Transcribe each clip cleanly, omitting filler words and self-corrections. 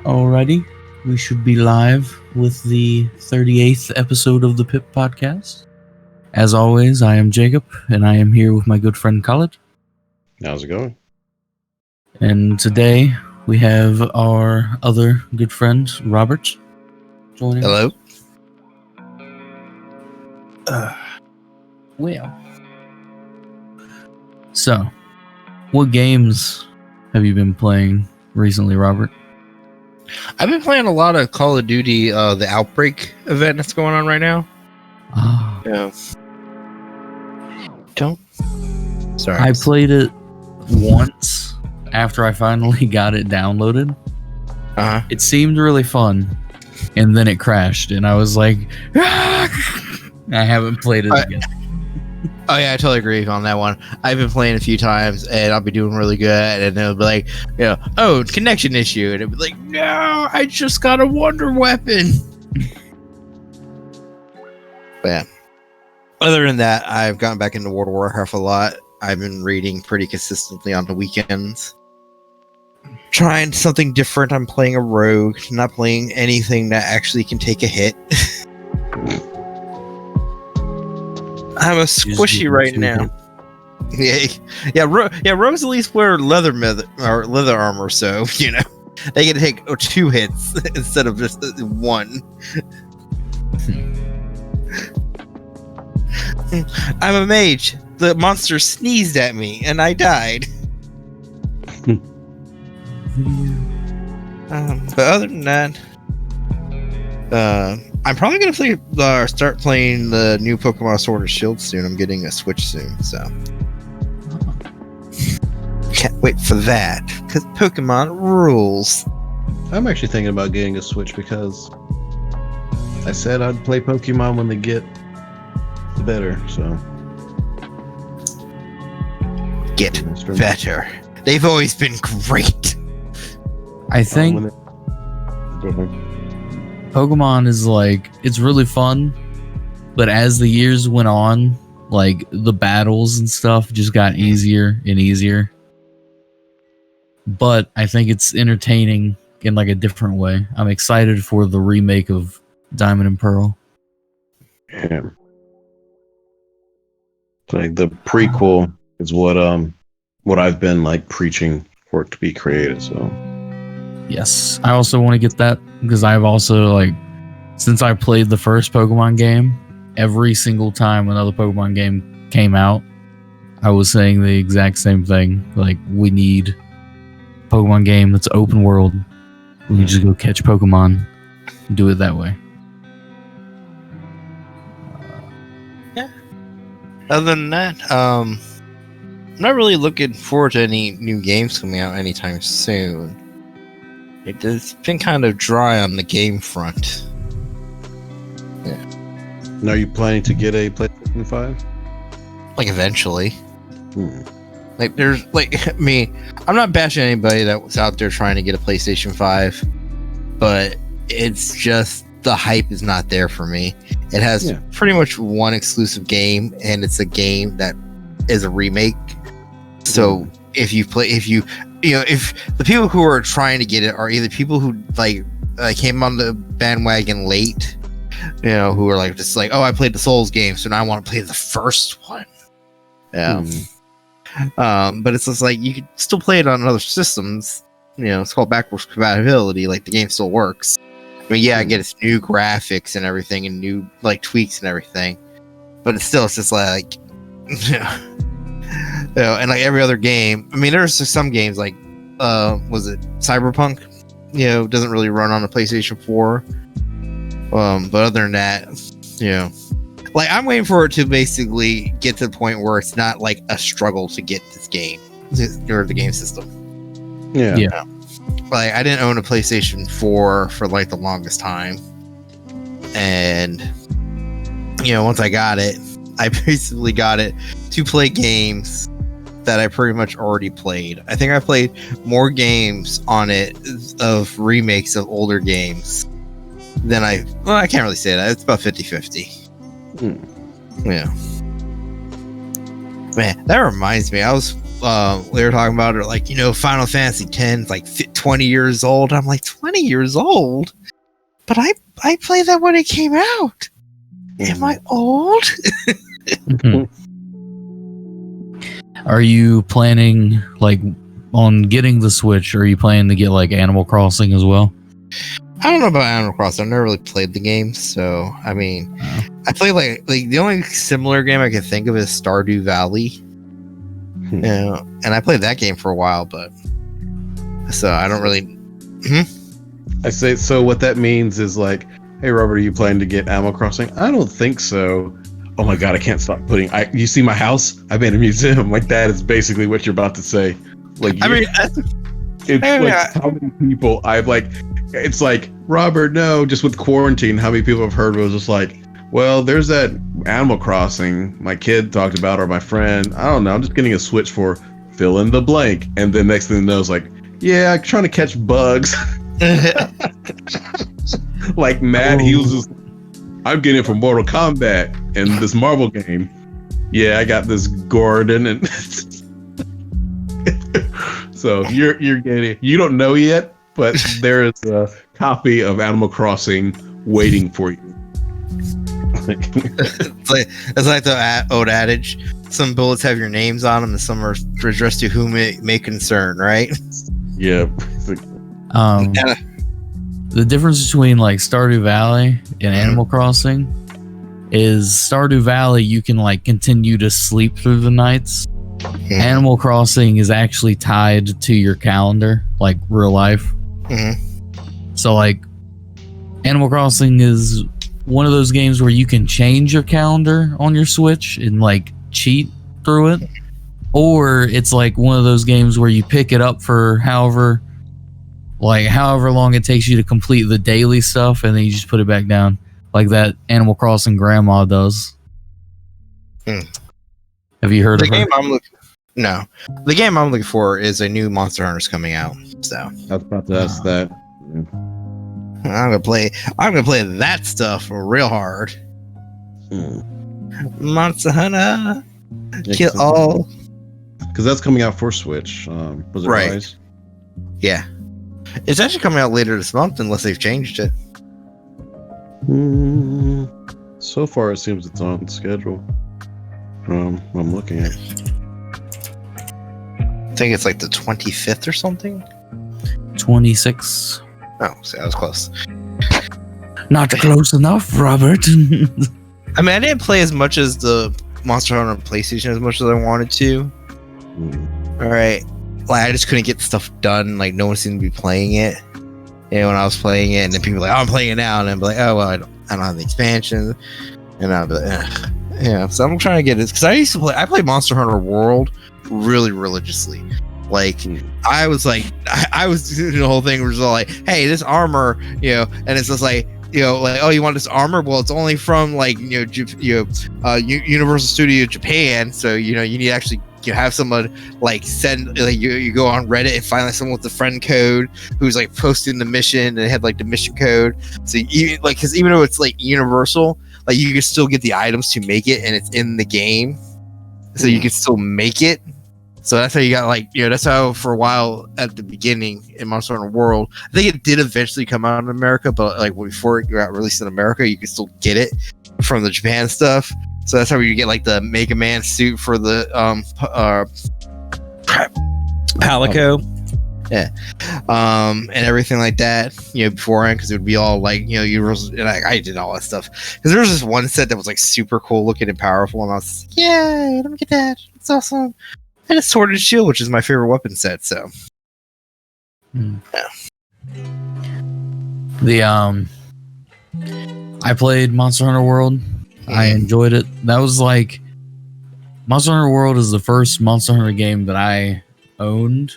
Alrighty, we should be live with the 38th episode of the PiP Podcast. As always, I am Jacob, and I am here with my good friend Khaled. How's it going? And today we have our other good friend Robert joining. Hello. Well, so what games have you been playing recently, Robert? I've been playing a lot of Call of Duty, the Outbreak event that's going on right now. Oh. Yeah. Don't. Sorry. I played it once after I finally got it downloaded. Uh-huh. It seemed really fun, and then it crashed, and I was like, ah! I haven't played it again. Oh yeah, I totally agree on that one. I've been playing a few times, and I'll be doing really good, and it'll be like, oh, connection issue, and it'll be like, no, I just got a wonder weapon. But yeah. Other than that, I've gotten back into World of Warcraft a lot. I've been reading pretty consistently on the weekends. Trying something different. I'm playing a rogue, not playing anything that actually can take a hit. I'm a squishy right now. Yeah. Rogues at least wear leather armor, so they can take 2 hits instead of just 1. I'm a mage. The monster sneezed at me, and I died. But other than that, I'm probably gonna start playing the new Pokemon Sword and Shield soon. I'm getting a Switch soon, so can't wait for that. Because Pokemon rules. I'm actually thinking about getting a Switch because I said I'd play Pokemon when they get better. So get better. They've always been great. I think Pokemon is it's really fun, but as the years went on, the battles and stuff just got easier and easier. But I think it's entertaining in a different way. I'm excited for the remake of Diamond and Pearl. Yeah. The prequel is what I've been preaching for it to be created, so yes, I also want to get that because I've also since I played the first Pokemon game, every single time another Pokemon game came out, I was saying the exact same thing. We need a Pokemon game that's open world. We can just go catch Pokemon and do it that way. Other than that, I'm not really looking forward to any new games coming out anytime soon. It's been kind of dry on the game front. Yeah. Now, are you planning to get a PlayStation 5? Eventually. There's I'm not bashing anybody that was out there trying to get a PlayStation 5, but it's just the hype is not there for me. It has pretty much one exclusive game, and it's a game that is a remake. So if the people who are trying to get it are either people who came on the bandwagon late, who are just oh, I played the Souls game, so now I want to play the first one. Yeah. But it's just you could still play it on other systems. It's called backwards compatibility. The game still works. I mean, I get its new graphics and everything, and new tweaks and everything, but it's just and every other game. I mean, there's just some games was it Cyberpunk? Doesn't really run on the PlayStation 4. But other than that, I'm waiting for it to basically get to the point where it's not a struggle to get this game or the game system. Yeah. I didn't own a PlayStation 4 for the longest time, and once I got it, I basically got it to play games that I pretty much already played. I think I played more games on it of remakes of older games than I can't really say that. It's about 50-50. Yeah. Man, that reminds me, I was we were talking about it, like, Final Fantasy X is like 20 years old. I'm like, 20 years old? But I played that when it came out. Am I old? Are you planning like on getting the Switch, or are you planning to get like Animal Crossing as well? I don't know about Animal Crossing. I've never really played the game, so I mean, I play like the only similar game I can think of is Stardew Valley. And I played that game for a while, but so I don't really. I say so. What that means is like, hey Robert, are you planning to get Animal Crossing? I don't think so. Oh my god, I can't stop putting. You see my house? I made a museum. Like that is basically what you're about to say. Like I mean, how many people I've like. It's like, Robert, no, just with quarantine, how many people I've heard was just like, well, there's that Animal Crossing my kid talked about, or my friend. I don't know. I'm just getting a Switch for fill in the blank. And then next thing you know, it's like, yeah, I'm trying to catch bugs. Like Matt, he was just, I'm getting it from Mortal Kombat and this Marvel game. Yeah, I got this Gordon, and so you're getting. You don't know yet, but there is a copy of Animal Crossing waiting for you. it's like the old adage: some bullets have your names on them, and some are addressed to whom it may concern. Right? Yeah. The difference between like Stardew Valley and Animal Crossing is Stardew Valley you can like continue to sleep through the nights. Animal Crossing is actually tied to your calendar, like real life. So like Animal Crossing is one of those games where you can change your calendar on your Switch and like cheat through it, or it's like one of those games where you pick it up for however long it takes you to complete the daily stuff, and then you just put it back down, like that Animal Crossing grandma does. Have you heard of her? No, the game I'm looking for is a new Monster Hunter's coming out. So I was about to ask that. I'm gonna play that stuff real hard. Monster Hunter, kill all. Because that's coming out for Switch. Was it right? Rise? Yeah, it's actually coming out later this month, unless they've changed it. So far, it seems it's on schedule. I'm looking at. I think it's like the 25th or something. 26. Oh, so that was close. Not close enough, Robert. I mean, I didn't play as much as the Monster Hunter on PlayStation as much as I wanted to. All right, like I just couldn't get stuff done. Like no one seemed to be playing it. And when I was playing it, and then people were like, "Oh, I'm playing it now," and I'm like, "Oh, well, I don't have the expansion," and I'll be like, ugh. Yeah. So I'm trying to get this because I played Monster Hunter World really religiously. Like I was doing the whole thing where it's all like, hey, this armor, and it's just like, like, oh, you want this armor? Well, it's only from like Universal Studio Japan, so you need to actually have someone like send like you go on Reddit and find like someone with the friend code who's like posting the mission, and they had like the mission code. So you like, because even though it's like Universal, like you can still get the items to make it, and it's in the game, so you can still make it. So that's how you got like, that's how for a while at the beginning in Monster Hunter World, I think it did eventually come out in America, but like before it got released in America, you could still get it from the Japan stuff. So that's how you get like the Mega Man suit for the Palico. Yeah. And everything like that, beforehand, because it would be all like, Universal, and I did all that stuff. Because there was this one set that was like super cool looking and powerful, and I was like, yeah, let me get that. It's awesome. And a Sword and Shield, which is my favorite weapon set, so. Yeah. I played Monster Hunter World. I enjoyed it. That was like, Monster Hunter World is the first Monster Hunter game that I owned.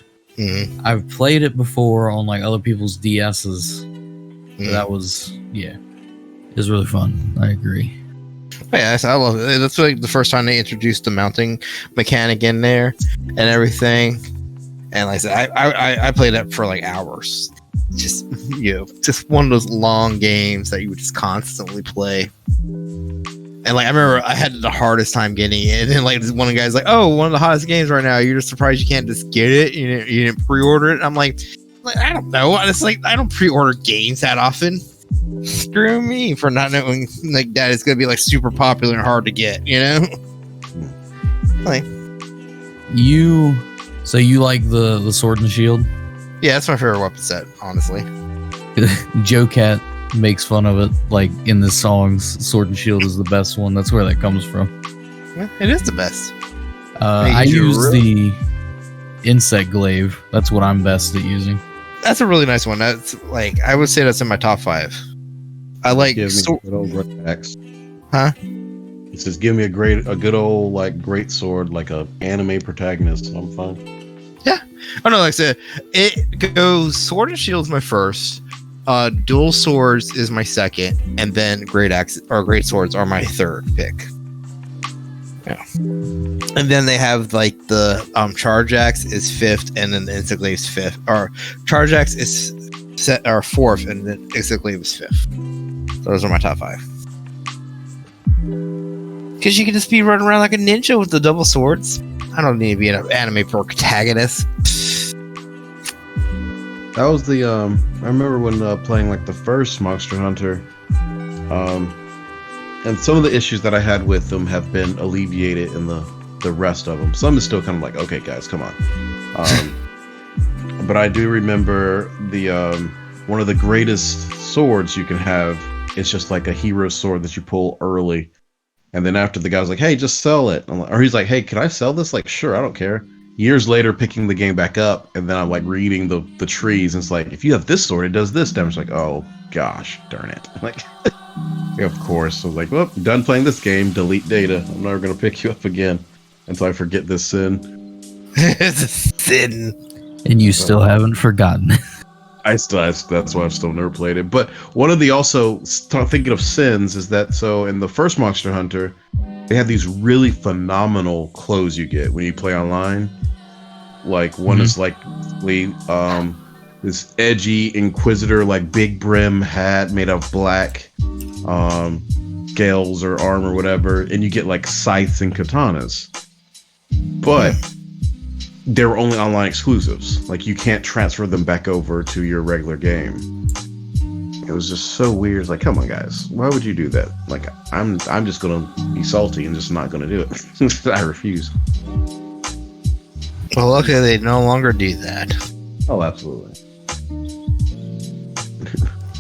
I've played it before on like other people's DSs. That was, it was really fun. I agree. Yeah, I love it. That's like the first time they introduced the mounting mechanic in there and everything. And like I said, I played that for like hours. Just just one of those long games that you would just constantly play. And And like I remember I had the hardest time getting it, and then like this one guy's like, "Oh, one of the hottest games right now. You're just surprised you can't just get it. You didn't pre-order it." And I'm like, I don't know. It's like I don't pre-order games that often. Screw me for not knowing like that it's gonna be like super popular and hard to get. You know, like you like the sword and shield? Yeah, that's my favorite weapon set, honestly. Joe Cat makes fun of it, like in the songs. Sword and shield is the best one. That's where that comes from. Yeah, it is the best. I use the insect glaive. That's what I'm best at using. That's a really nice one. That's like I would say that's in my top 5. I like Give me a good old great axe. Huh? It says, "Give me a good old like great sword, like a anime protagonist." I'm fine. Yeah. Oh no, like I said, it goes sword and shield is my first. Dual swords is my second, and then great axe or great swords are my third pick. Yeah. And then they have like the charge axe is 5th, and then the insect glaive is 5th. Or charge axe is set or 4th, and then insect glaive is 5th. Those are my top 5. Because you can just be running around like a ninja with the double swords. I don't need to be an anime protagonist. That was the I remember when playing like the first Monster Hunter, and some of the issues that I had with them have been alleviated in the rest of them. Some is still kind of like, okay, guys, come on. But I do remember the one of the greatest swords you can have is just like a hero sword that you pull early. And then after the guy's like, "Hey, just sell it." Or he's like, "Hey, can I sell this?" Like, sure, I don't care. Years later, picking the game back up, and then I'm like reading the trees, and it's like, if you have this sword, it does this damage. Like, oh gosh, darn it! Like, yeah, of course. So like, well, done playing this game. Delete data. I'm never gonna pick you up again until I forget this sin. It's a sin, and you still haven't forgotten. That's why I've still never played it. But one of the also thinking of sins is that so in the first Monster Hunter, they have these really phenomenal clothes you get when you play online. Like one is like this edgy Inquisitor like big brim hat made of black scales or armor or whatever, and you get like scythes and katanas. But they're only online exclusives. Like you can't transfer them back over to your regular game. It was just so weird. Like, come on, guys, why would you do that? Like, I'm just gonna be salty and just not gonna do it. I refuse. Well, luckily they no longer do that. Oh, absolutely.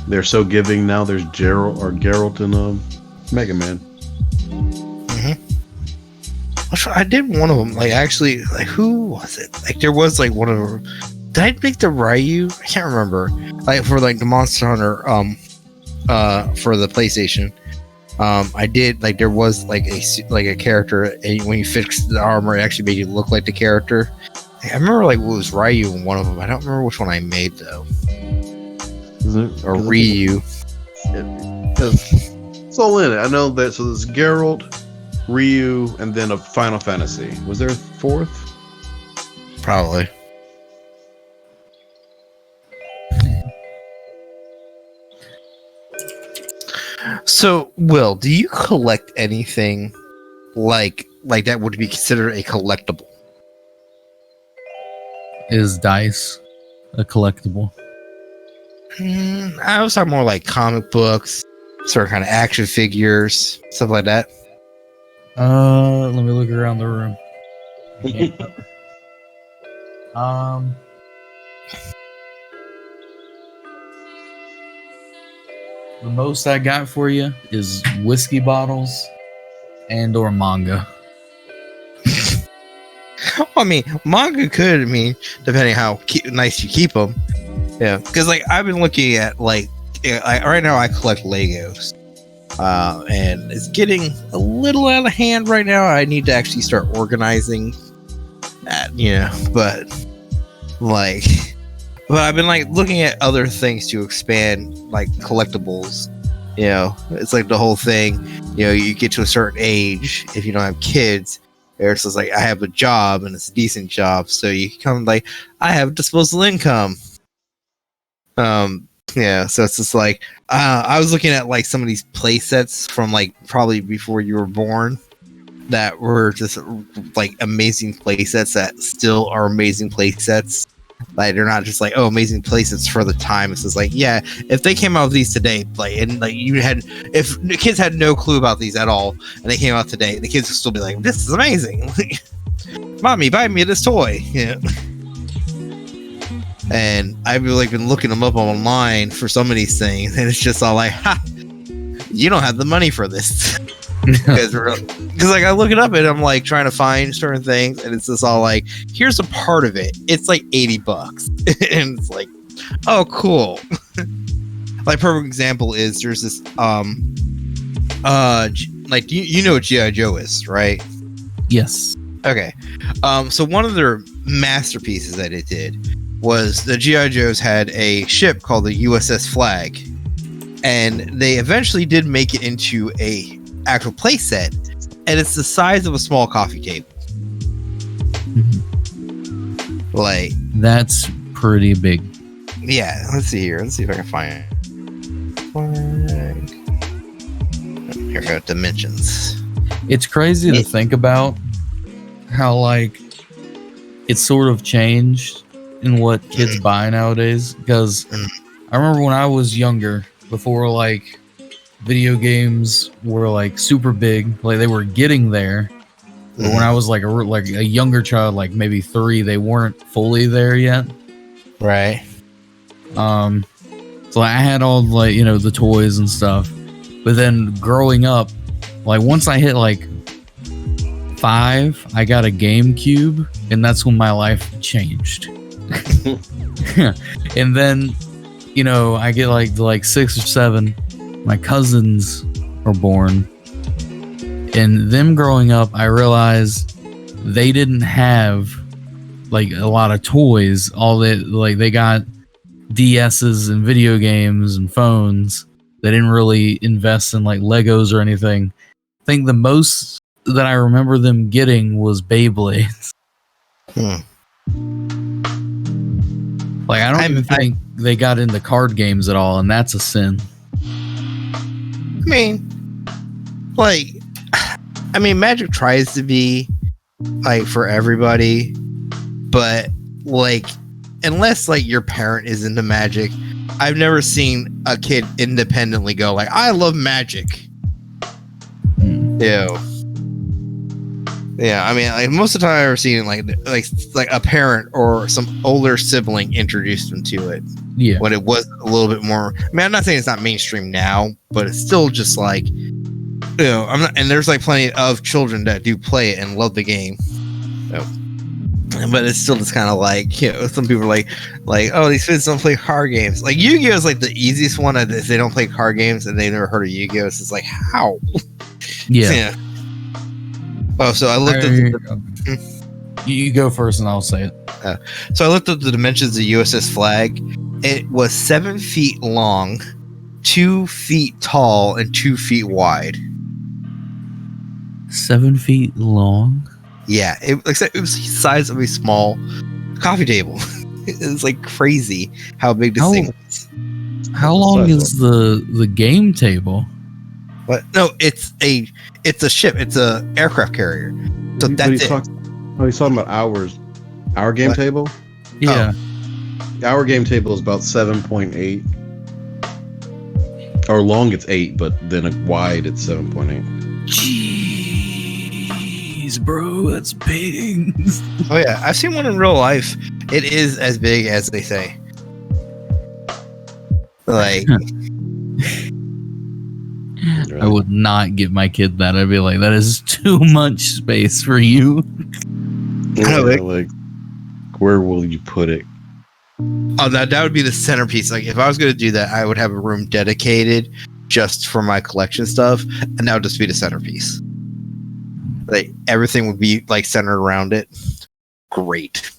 They're so giving now. There's Geralt and Mega Man. I did one of them. Like actually, like who was it? Like there was like one of them. Did I make the Ryu? I can't remember. Like for like the Monster Hunter, for the PlayStation, I did like there was like a character, and when you fixed the armor, it actually made you look like the character. I remember like it was Ryu in one of them. I don't remember which one I made though. Is it or Ryu? It's all in it. I know that. So there's Geralt, Ryu, and then a Final Fantasy. Was there a 4th? Probably. So, Will, do you collect anything like that would be considered a collectible? Is dice a collectible? I was talking more like comic books, sort of kind of action figures, stuff like that. Let me look around the room. The most I got for you is whiskey bottles and or manga. I mean, manga could, depending how nice you keep them. Yeah, because like I've been looking at like right now I collect Legos. And it's getting a little out of hand right now. I need to actually start organizing that, but I've been like looking at other things to expand like collectibles. It's like the whole thing, you get to a certain age, if you don't have kids, it's just like I have a job and it's a decent job, so you come like I have disposable income. Yeah, so it's just like I was looking at like some of these play sets from like probably before you were born that were just like amazing play sets that still are amazing play sets. Like they're not just like, oh, amazing play sets for the time. It's just like, yeah, if they came out with these today, like, and like if the kids had no clue about these at all and they came out today, the kids would still be like, this is amazing. Mommy, buy me this toy. Yeah. And I've like been looking them up online for some of these things, and it's just all like, ha, you don't have the money for this. Because like I look it up and I'm like trying to find certain things, and it's just all like, here's a part of it. It's like $80, and it's like, oh, cool. Like perfect example is there's this like you know what G.I. Joe is, right? Yes. Okay. So one of their masterpieces that it did was the G.I. Joes had a ship called the USS Flag, and they eventually did make it into a actual play set, and it's the size of a small coffee table. Mm-hmm. Like that's pretty big. Yeah, let's see here. Let's see if I can find it. Here we go, dimensions. It's crazy to think about how like it's sort of changed in what kids buy nowadays, because I remember when I was younger, before like video games were like super big, like they were getting there, but when I was like a younger child, like maybe 3, they weren't fully there yet, right? So I had all like, you know, the toys and stuff, but then growing up, like once I hit like 5, I got a GameCube, and that's when my life changed. And then, you know, I get like 6 or 7, my cousins are born, and them growing up, I realized they didn't have like a lot of toys. All that, like, they got DS's and video games and phones. They didn't really invest in like Legos or anything. I think the most that I remember them getting was Beyblades. Like, I don't even think they got into card games at all, and that's a sin. I mean, Magic tries to be like for everybody, but like, unless like your parent is into Magic, I've never seen a kid independently go like, I love Magic. Yeah, I mean, like most of the time I've ever seen like a parent or some older sibling introduced them to it. Yeah, when it was a little bit more. I mean, I'm not saying it's not mainstream now, but it's still just like, you know, I'm not. And there's like plenty of children that do play it and love the game. So, but it's still just kind of like, you know, some people are like, oh, these kids don't play card games. Like Yu-Gi-Oh is like the easiest one. If they don't play card games and they've never heard of Yu-Gi-Oh, it's just like, how? Yeah. Oh, so I looked at you go first and I'll say it. So I looked at the dimensions of the USS Flag. It was 7 feet long, 2 feet tall, and 2 feet wide. 7 feet long? Yeah, it was the size of a small coffee table. It's like crazy how big this thing was. How long is the game table? What? No, it's a ship. It's a aircraft carrier. So that's it. He's talking about ours. Our game table? Yeah. Our game table is about 7.8. Or long it's 8, but then wide it's 7.8. Jeez, bro, that's big. Oh yeah, I've seen one in real life. It is as big as they say. Like, I would not get my kid that. I'd be like, that is too much space for you. Yeah, like, where will you put it? Oh, that would be the centerpiece. Like, if I was going to do that, I would have a room dedicated just for my collection stuff, and that would just be the centerpiece. Like, everything would be like centered around it. Great.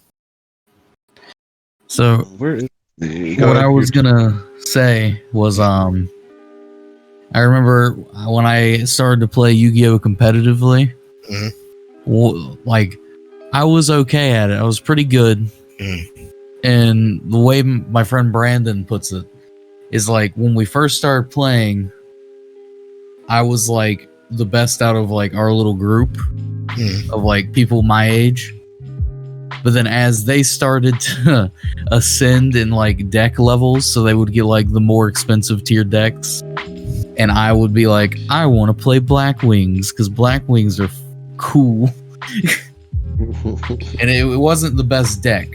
So, what I was gonna say was, I remember when I started to play Yu-Gi-Oh competitively. Like, I was okay at it. I was pretty good. And the way my friend Brandon puts it is like when we first started playing, I was like the best out of like our little group of like people my age. But then as they started to ascend in like deck levels, so they would get like the more expensive tier decks, and I would be like, I want to play Black Wings because Black Wings are cool. And it wasn't the best deck,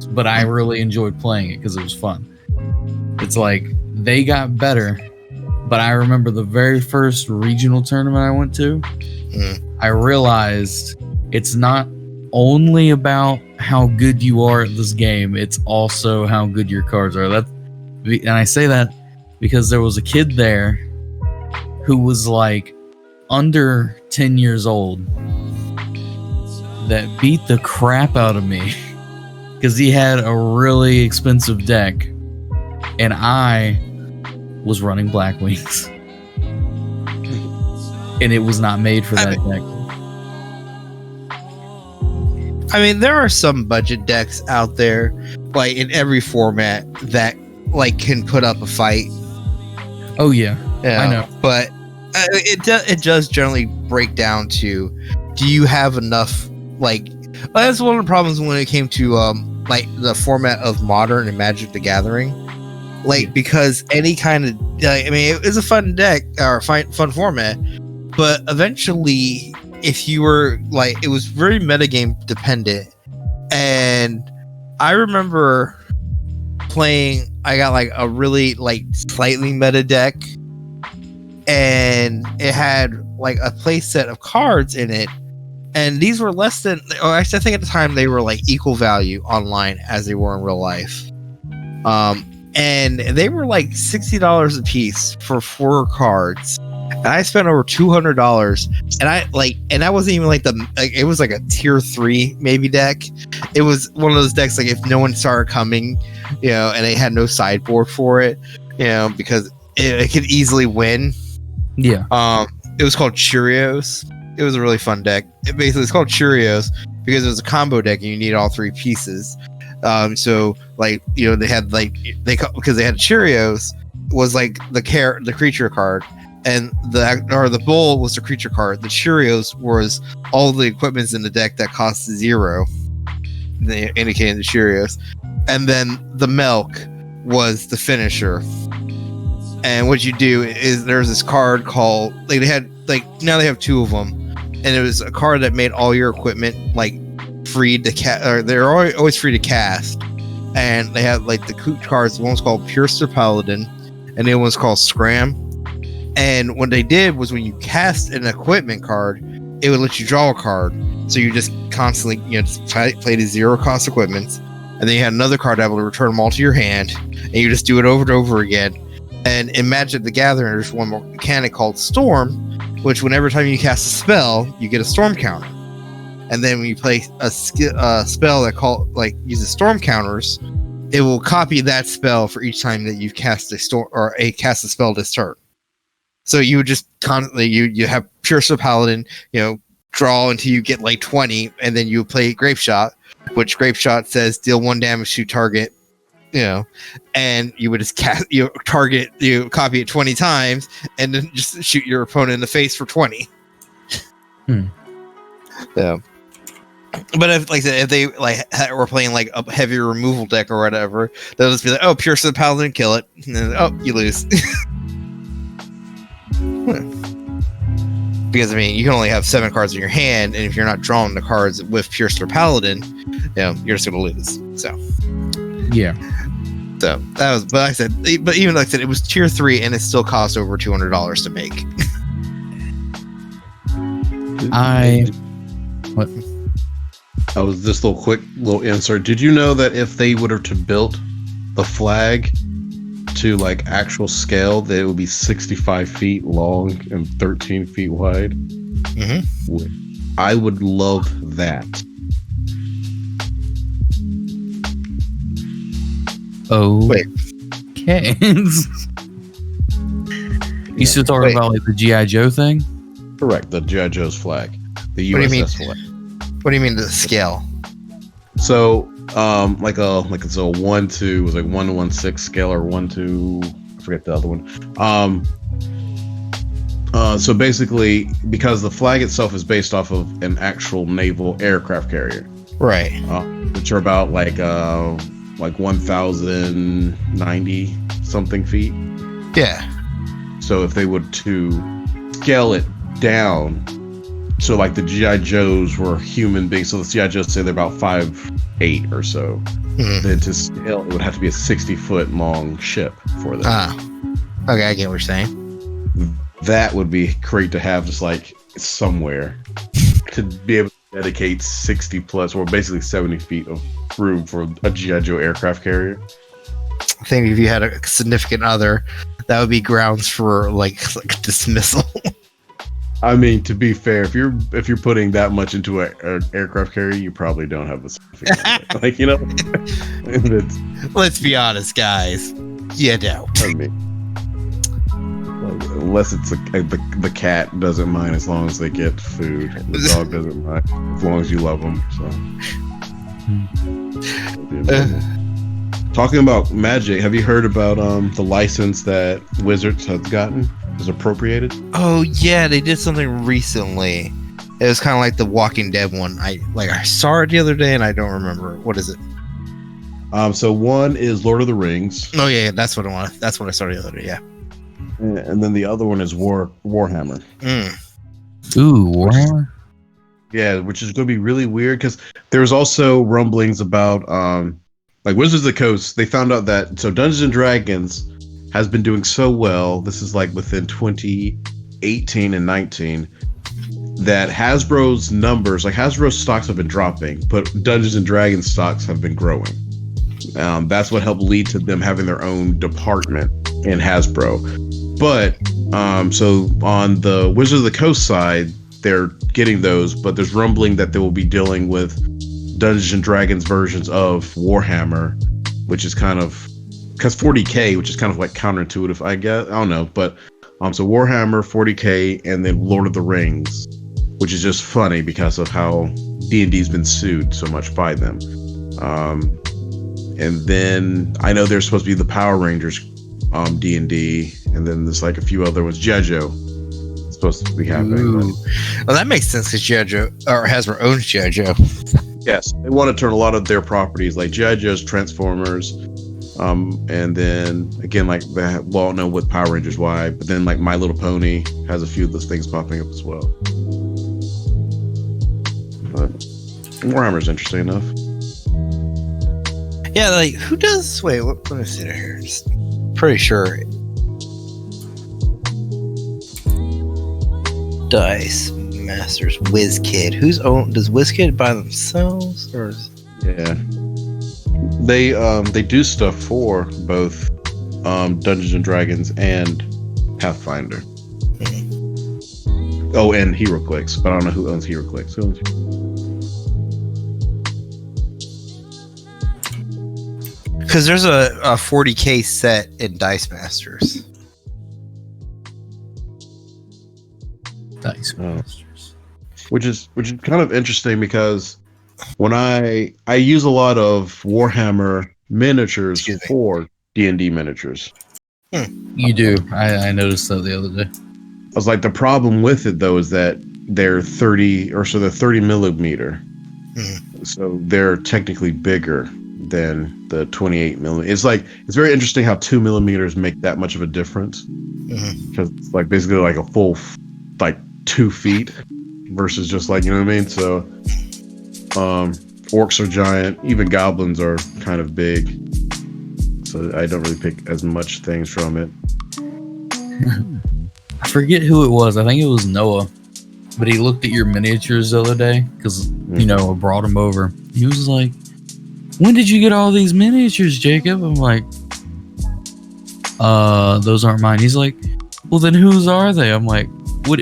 but I really enjoyed playing it because it was fun. It's like they got better, but I remember the very first regional tournament I went to, I realized it's not only about how good you are at this game, it's also how good your cards are. And I say that because there was a kid there who was like under 10 years old that beat the crap out of me because he had a really expensive deck and I was running Black Wings and it was not made for that deck. I mean, there are some budget decks out there, like in every format, that like can put up a fight. Oh yeah, I know. But it does generally break down to, do you have enough? Like, that's one of the problems when it came to like the format of Modern and Magic the Gathering. Like, because any kind of, I mean, it was a fun deck or fun format, but eventually, if you were like, it was very metagame dependent. And I remember playing, I got like a really like slightly meta deck, and it had like a play set of cards in it, and these were less than, or actually I think at the time they were like equal value online as they were in real life. And they were like $60 a piece for 4 cards. And I spent over $200, and that wasn't even like it was like a tier 3 maybe deck. It was one of those decks like if no one started coming, you know, and they had no sideboard for it, you know, because it could easily win. Yeah. It was called Cheerios. It was a really fun deck. It's called Cheerios because it was a combo deck and you need all 3 pieces. So like, you know, they had like because they had Cheerios was like the creature card. And the bowl was the creature card. The Cheerios was all the equipments in the deck that cost 0. They indicated the Cheerios. And then the milk was the finisher. And what you do is there's this card called, like they had, like now they have 2 of them. And it was a card that made all your equipment like free to cast, or they're always free to cast. And they had like the cards. One was called Purester Paladin, and the other one's called Scram. And what they did was when you cast an equipment card, it would let you draw a card. So you just constantly, you know, just play the 0 cost equipments. And then you had another card that would return them all to your hand. And you just do it over and over again. And in Magic the Gathering, there's one more mechanic called Storm, which whenever time you cast a spell, you get a storm counter. And then when you play a spell that uses storm counters, it will copy that spell for each time that you've cast a spell this turn. So you would just constantly you have Purester Paladin, you know, draw until you get like 20, and then you play Grape Shot, which Grape Shot says deal 1 damage to target, you know, and you would just copy it 20 times, and then just shoot your opponent in the face for 20. Yeah. But if, like I said, if they like were playing like a heavy removal deck or whatever, they'll just be like, "Oh, Purester Paladin, kill it," and then, "Oh, you lose." Because I mean, you can only have 7 cards in your hand, and if you're not drawing the cards with Purester Paladin, you know, you're just gonna lose. So yeah. So that was, but like I said, even like I said, it was tier 3, and it still cost over $200 to make. What? I was this little insert. Did you know that if they would have built the flag to like actual scale, that it would be 65 feet long and 13 feet wide? Mm-hmm. I would love that. Oh, wait. Okay. You still talking about like the G.I. Joe thing? Correct, the G.I. Joe's flag, the USS flag. What do you mean the scale? So, like it's a 1 to 1 to 1/6 scale, or 1 to, I forget the other one. So basically, because the flag itself is based off of an actual naval aircraft carrier, right? Which are about like 1,090 something feet. Yeah. So if they would to scale it down, so like the GI Joes were human beings, so the GI Joes say they're about 5'8" or so. Then to scale, it would have to be a 60-foot long ship for them. Okay, I get what you're saying. That would be great to have just like somewhere to be able to dedicate 60 plus, or basically 70 feet of room for a GI Joe aircraft carrier. I think if you had a significant other, that would be grounds for like dismissal. I mean, to be fair, if you're putting that much into an aircraft carrier, you probably don't have a significant other. Like, you know. Let's be honest, guys. You don't. I mean, unless it's the cat doesn't mind as long as they get food. The dog doesn't mind as long as you love them. So, talking about magic, have you heard about the license that Wizards has gotten? Is appropriated? Oh yeah, they did something recently. It was kind of like the Walking Dead one. I saw it the other day, and I don't remember. What is it? So one is Lord of the Rings. Oh yeah, that's what I want. That's what I saw the other day. Yeah. And then the other one is Warhammer. Ooh, Warhammer? Yeah, which is going to be really weird because there's also rumblings about like Wizards of the Coast. They found out that Dungeons and Dragons has been doing so well. This is like within 2018 and 19 that Hasbro's numbers, like Hasbro's stocks have been dropping, but Dungeons and Dragons stocks have been growing. That's what helped lead to them having their own department in Hasbro. But so on the Wizards of the Coast side, they're getting those, but there's rumbling that they will be dealing with Dungeons and Dragons versions of Warhammer, which is kind of because 40K, which is kind of like counterintuitive, I guess. I don't know, but so Warhammer, 40K, and then Lord of the Rings, which is just funny because of how D&D's been sued so much by them. And then I know there's supposed to be the Power Rangers D&D, and then there's like a few other ones. G.I. Joe is supposed to be happening. Well, that makes sense because G.I. Joe or Hasbro owns G.I. Joe. Yes, they want to turn a lot of their properties like G.I. Joe's, Transformers, and then again like that. Well, I don't know with Power Rangers why, but then like My Little Pony has a few of those things popping up as well. But Warhammer's interesting enough. Yeah, like who does? Wait, let me see it here. Just pretty sure. Dice Masters WizKid. Does WizKid by themselves or? Yeah, they do stuff for both Dungeons and Dragons and Pathfinder. Oh, and HeroClix, but I don't know who owns HeroClix. Who owns Because there's a 40K set in Dice Masters. Dice Masters. Which is kind of interesting because when I use a lot of Warhammer miniatures for D&D miniatures. You do. I noticed that the other day. I was like, the problem with it though is that they're 30 millimeter. So they're technically bigger than the 28 millimeter. It's very interesting how 2 millimeters make that much of a difference. Because it's like basically like a full 2 feet versus just like, you know what I mean? So orcs are giant, even goblins are kind of big. So I don't really pick as much things from it. I forget who it was. I think it was Noah. But he looked at your miniatures the other day because, I brought them over. He was like, when did you get all these miniatures, Jacob? I'm like, those aren't mine. He's like, well, then whose are they? I'm like, what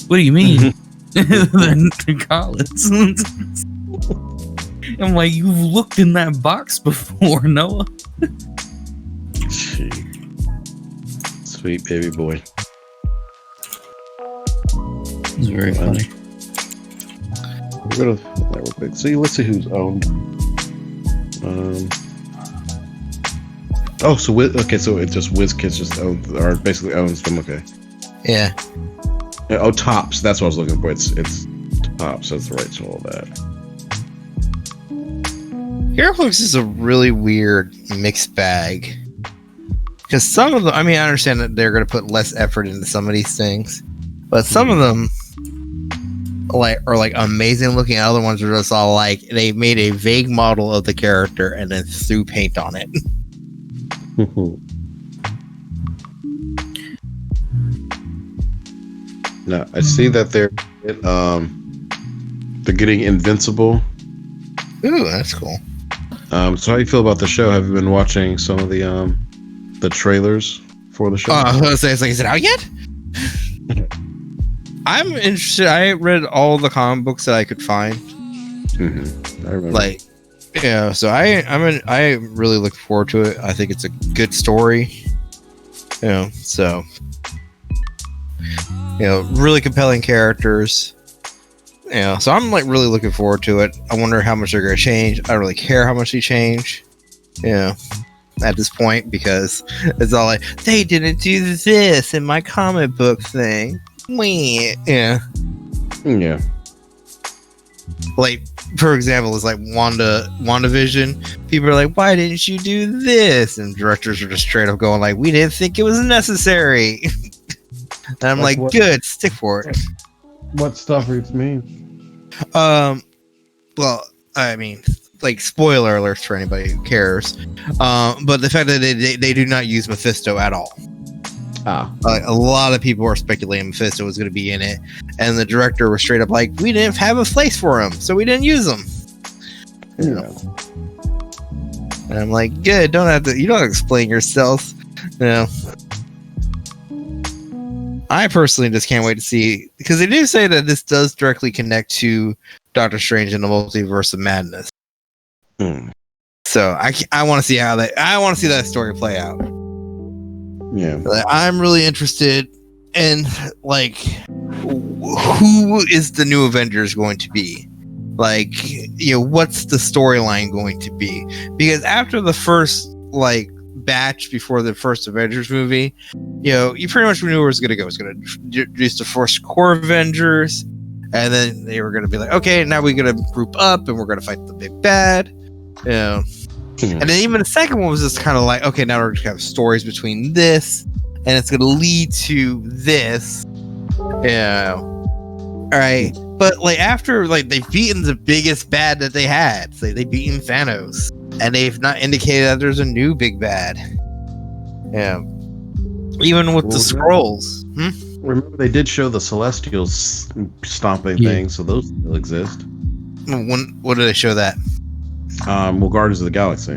do you mean? Then Colin's. I'm like, you've looked in that box before, Noah. Sweet baby boy. It's very funny. We're gonna that real quick. See, let's see who's owned. Oh, so okay, so it just WizKids just or basically owns them. Okay. Yeah. Oh, Tops. That's what I was looking for. It's Tops. That's the right to all that. HeroClix is a really weird mixed bag. Because some of them, I mean, I understand that they're going to put less effort into some of these things, but some of them are like amazing looking. Other ones are just all like they made a vague model of the character and then threw paint on it. No, I see that they're getting Invincible. Ooh, that's cool. So how do you feel about the show? Have you been watching some of the trailers for the show? I was gonna say, is it out yet? I'm interested. I read all the comic books that I could find. Mm-hmm. I remember. Like, yeah. So I really look forward to it. I think it's a good story. You know, so really compelling characters. So I'm like really looking forward to it. I wonder how much they're gonna change. I don't really care how much they change. At this point, because it's all like they didn't do this in my comic book thing. Yeah. Like, for example, it's like WandaVision. People are like, why didn't you do this? And directors are just straight up going like, we didn't think it was necessary. And I'm like, good, stick for it. What stuff do you mean? Well, I mean, like, spoiler alerts for anybody who cares. But the fact that they do not use Mephisto at all. A lot of people are speculating Mephisto was going to be in it, and the director was straight up like, we didn't have a place for him, so we didn't use him. And I'm like, good, you don't have to explain yourself. I personally just can't wait to see, because they do say that this does directly connect to Doctor Strange and the Multiverse of Madness. So I want to see that story play out. Yeah, I'm really interested in like who is the new Avengers going to be? Like, what's the storyline going to be? Because after the first like batch before the first Avengers movie, you pretty much knew where it was going to go. It's going to introduce the first core Avengers, and then they were going to be like, okay, now we're going to group up and we're going to fight the big bad. And then even the second one was just kind of like, okay, now we're going to have stories between this, and it's going to lead to this. All right. But like after like they've beaten the biggest bad that they had, so they've beaten Thanos, and they've not indicated that there's a new big bad. Even with the scrolls. Remember, they did show the Celestials stomping things, so those still exist. When did they show that? Guardians of the Galaxy.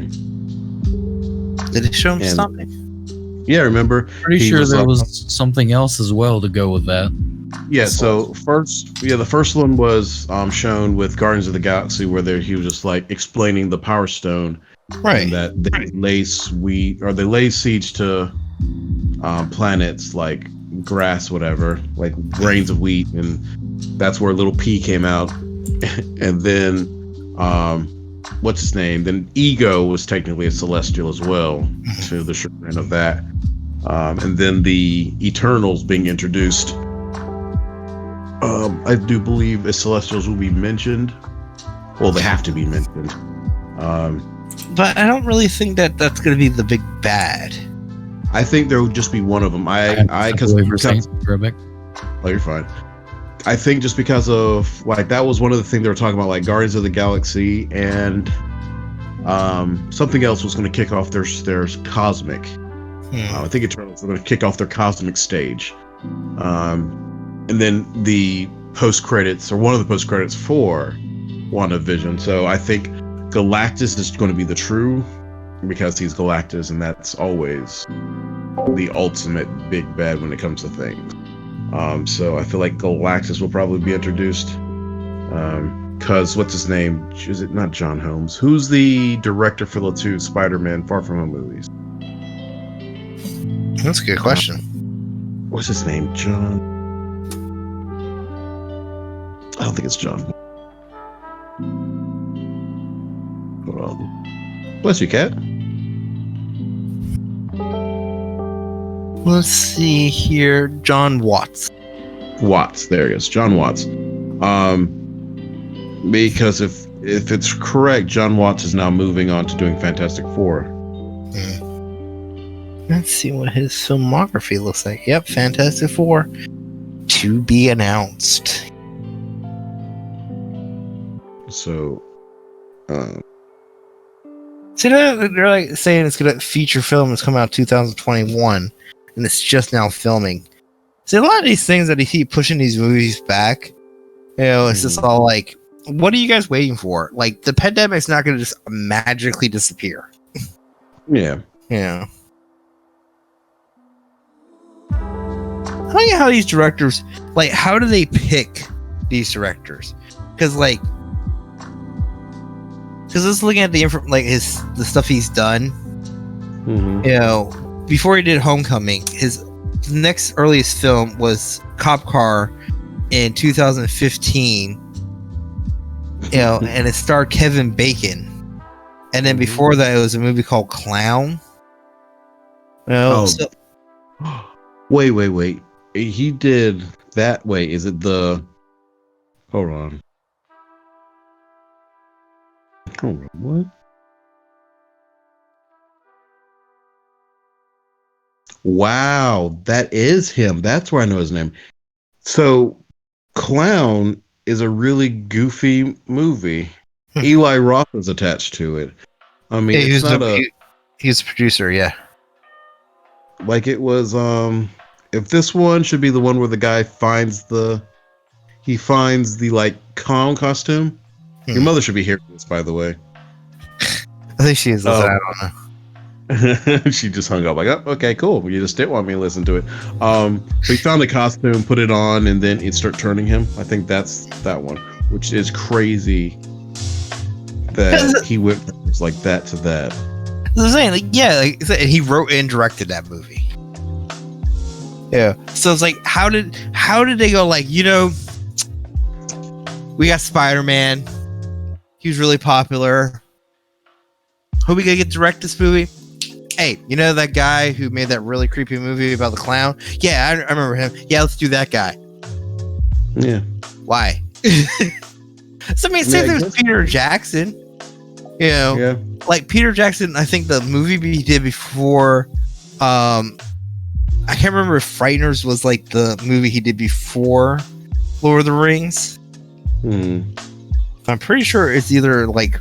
Did it show him stomping? Yeah, remember? Pretty sure there was something else as well to go with that. Yeah, so the first one was shown with Guardians of the Galaxy, where he was just like explaining the Power Stone, right? And that they lay siege to planets like grass, whatever, like grains of wheat, and that's where little P came out, and then what's his name? Then Ego was technically a Celestial as well, to the chagrin of that. And then the Eternals being introduced. I do believe the Celestials will be mentioned. Well, they have to be mentioned. But I don't really think that that's going to be the big bad. I think there will just be one of them. You're fine. I think just because of like that was one of the things they were talking about, like Guardians of the Galaxy, and something else was going to kick off their cosmic. I think Eternals were going to kick off their cosmic stage, and then the post credits, or one of the post credits for WandaVision. So I think Galactus is going to be the true, because he's Galactus, and that's always the ultimate big bad when it comes to things. So I feel like Galactus will probably be introduced. Cause what's his name? Is it not John Holmes? Who's the director for the 2 Spider-Man Far From Home movies? That's a good question. What's his name? John? I don't think it's John. Hold on. Bless you, cat. Let's see here. John Watts. There he is. John Watts. Because if it's correct, John Watts is now moving on to doing Fantastic Four. Let's see what his filmography looks like. Yep, Fantastic Four. To be announced. So, see, they're like saying it's gonna feature film that's coming out 2021, and it's just now filming. See, a lot of these things that they keep pushing these movies back, it's just all like, what are you guys waiting for? Like, the pandemic's not gonna just magically disappear. Yeah. Yeah. I don't know how these directors, like, how do they pick these directors? Because just looking at the stuff he's done, before he did Homecoming, his next earliest film was Cop Car in 2015. And it starred Kevin Bacon, and then before that, it was a movie called Clown. Wait. He did that. Wait, is it the? Hold on. What? Wow, that is him. That's where I know his name. So, Clown is a really goofy movie. Eli Roth is attached to it. I mean, he's a producer. Yeah, like it was. If this one should be the one where the guy finds the like clown costume. Your mother should be here for this, by the way. I think she is. I don't know. She just hung up like, oh, okay, cool. You just didn't want me to listen to it. So he found the costume, put it on, and then it started turning him. I think that's that one, which is crazy that he went from like that to that. I'm saying, he wrote and directed that movie. Yeah. So it's like, how did they go? Like, we got Spider-Man. He was really popular. Who we gonna get to direct this movie? Hey, that guy who made that really creepy movie about the clown? Yeah, I remember him. Yeah, let's do that guy. Yeah. Why? So I mean, same thing with Peter Jackson. Yeah. Like Peter Jackson. I think the movie he did before. I can't remember if Frighteners was like the movie he did before Lord of the Rings. I'm pretty sure it's either like,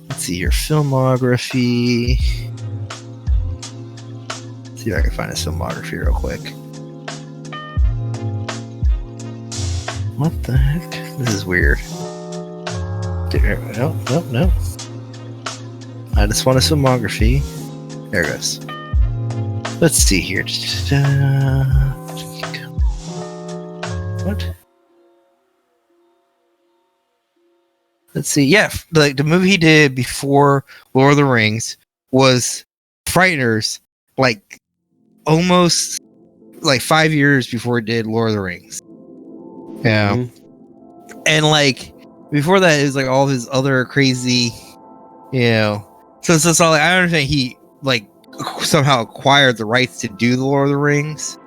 let's see here, filmography. Let's see if I can find his filmography real quick. What the heck? This is weird. No. I just want a filmography. There it goes. Let's see here. What? Let's see. Yeah, like the movie he did before Lord of the Rings was Frighteners, like almost like 5 years before he did Lord of the Rings. Yeah. And like before that, it was like all his other crazy, So it's just all like, I understand he like somehow acquired the rights to do the Lord of the Rings,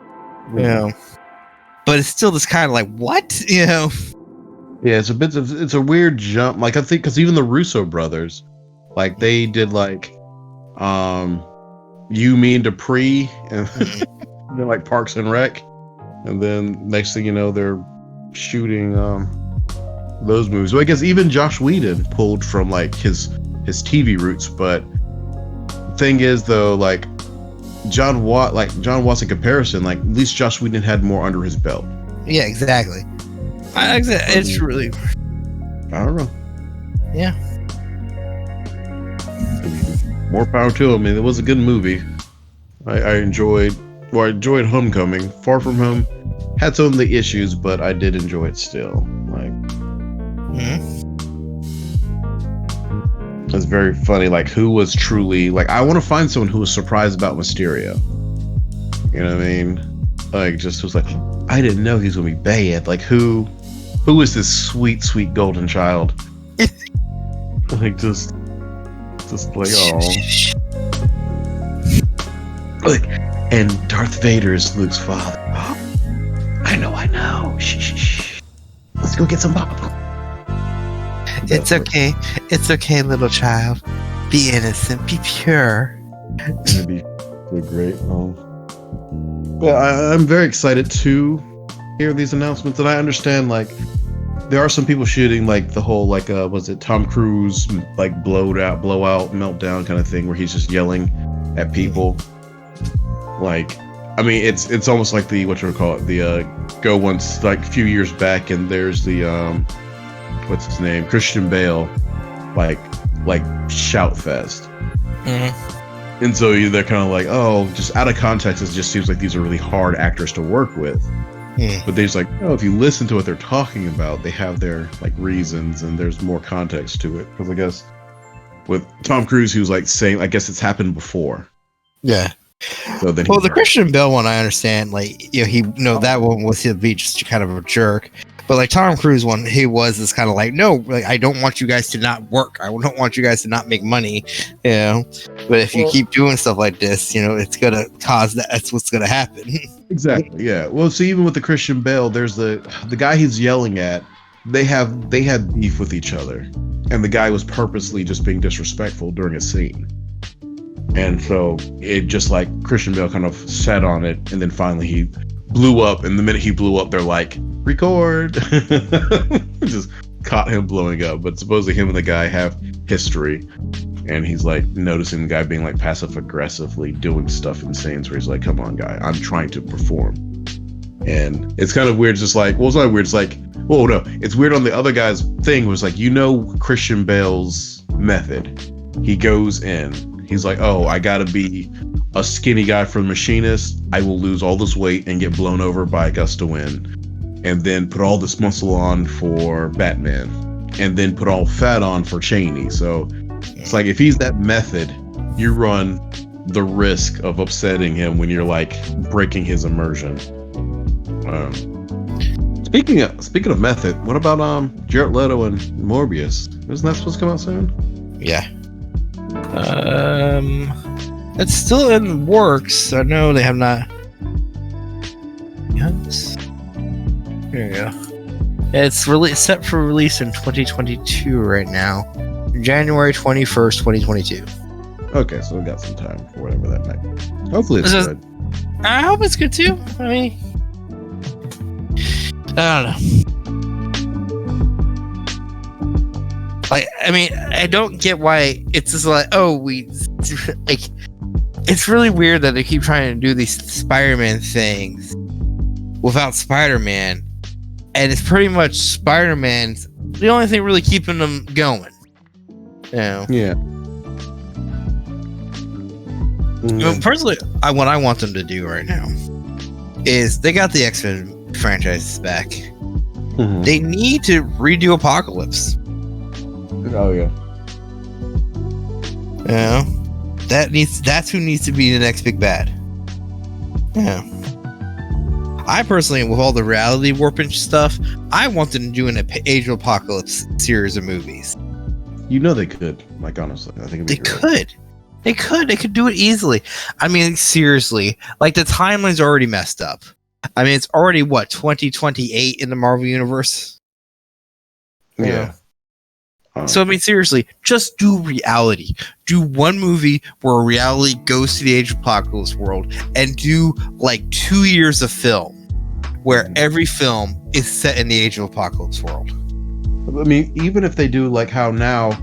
but it's still just kind of like, what, Yeah, it's a weird jump. Like I think because even the Russo brothers, like they did like, You Mean Dupree and they're like Parks and Rec, and then next thing you know they're shooting those movies. So I guess even Josh Whedon pulled from like his TV roots, but thing is though, like John Watts in comparison, like at least Josh Whedon had more under his belt. Yeah, exactly. It's really, I don't know. Yeah. More power to him. I mean, it was a good movie. I enjoyed Homecoming. Far From Home had some of the issues, but I did enjoy it still. Like, it's very funny. Like, who was truly like? I want to find someone who was surprised about Mysterio. You know what I mean? Like, just was like, I didn't know he was gonna be bad. Like, who is this sweet golden child? Like, just like, oh. Like, And Darth Vader is Luke's father. I know. Shh. Let's go get some popcorn. It's okay. It's okay, little child. Be innocent. Be pure. It'd be so great. Well, I'm very excited to hear these announcements, and I understand, like, there are some people shooting, like, the whole, like, was it Tom Cruise, like, blowout, meltdown kind of thing, where he's just yelling at people. Like, I mean, it's almost like the, go once, like, a few years back, and there's the, what's his name? Christian Bale, like shout fest. Mm-hmm. And so they're kind of like, oh, just out of context, it just seems like these are really hard actors to work with. But they're just like, if you listen to what they're talking about, they have their, like, reasons, and there's more context to it. Because I guess with Tom Cruise, he was like saying, I guess it's happened before. Yeah. So then the Christian Bale one, I understand. Like, that one was he'll be just kind of a jerk. But like Tom Cruise one, he was this kind of like, no, like, I don't want you guys to not work. I don't want you guys to not make money. But if you keep doing stuff like this, it's gonna cause that. That's what's gonna happen. Exactly. Yeah. Well, see, even with the Christian Bale, there's the guy he's yelling at. They had beef with each other, and the guy was purposely just being disrespectful during a scene. And so it just, like, Christian Bale kind of sat on it, and then finally he blew up. And the minute he blew up, they're like, record. Just caught him blowing up. But supposedly him and the guy have history, and he's like noticing the guy being like passive aggressively doing stuff in scenes where he's like, come on, guy, I'm trying to perform. And it's kind of weird. Just like, well, it's not weird. It's like, well, no, it's weird on the other guy's thing. Was like, Christian Bale's method. He goes in, he's like, oh, I gotta be a skinny guy for the Machinist. I will lose all this weight and get blown over by a gust of wind, and then put all this muscle on for Batman, and then put all fat on for Cheney. So it's like, if he's that method, you run the risk of upsetting him when you're like breaking his immersion. Speaking of method, what about Jared Leto and Morbius? Isn't that supposed to come out soon? Yeah. It's still in the works. I know they have not. Yes. There you go. It's set for release in 2022 right now. January 21st, 2022. Okay, so we got some time for whatever that might be. Hopefully it's good. I hope it's good too. I mean, I don't know. Like, I mean, I don't get why it's just like, it's really weird that they keep trying to do these Spider-Man things without Spider-Man, and it's pretty much Spider-Man's the only thing really keeping them going. Yeah. Personally, what I want them to do right now is they got the X-Men franchises back. Mm-hmm. They need to redo Apocalypse. Oh yeah. Yeah. That's who needs to be the next big bad. Yeah. I personally, with all the reality warping stuff, I want them to do an Age of Apocalypse series of movies. They could. Like, honestly, I think they could. They could do it easily. I mean, seriously, like, the timeline's already messed up. I mean, it's already 2028 in the Marvel universe. Yeah. So, I mean, seriously, just do reality. Do one movie where reality goes to the Age of Apocalypse world, and do like 2 years of film where every film is set in the Age of Apocalypse world. I mean, even if they do like how now,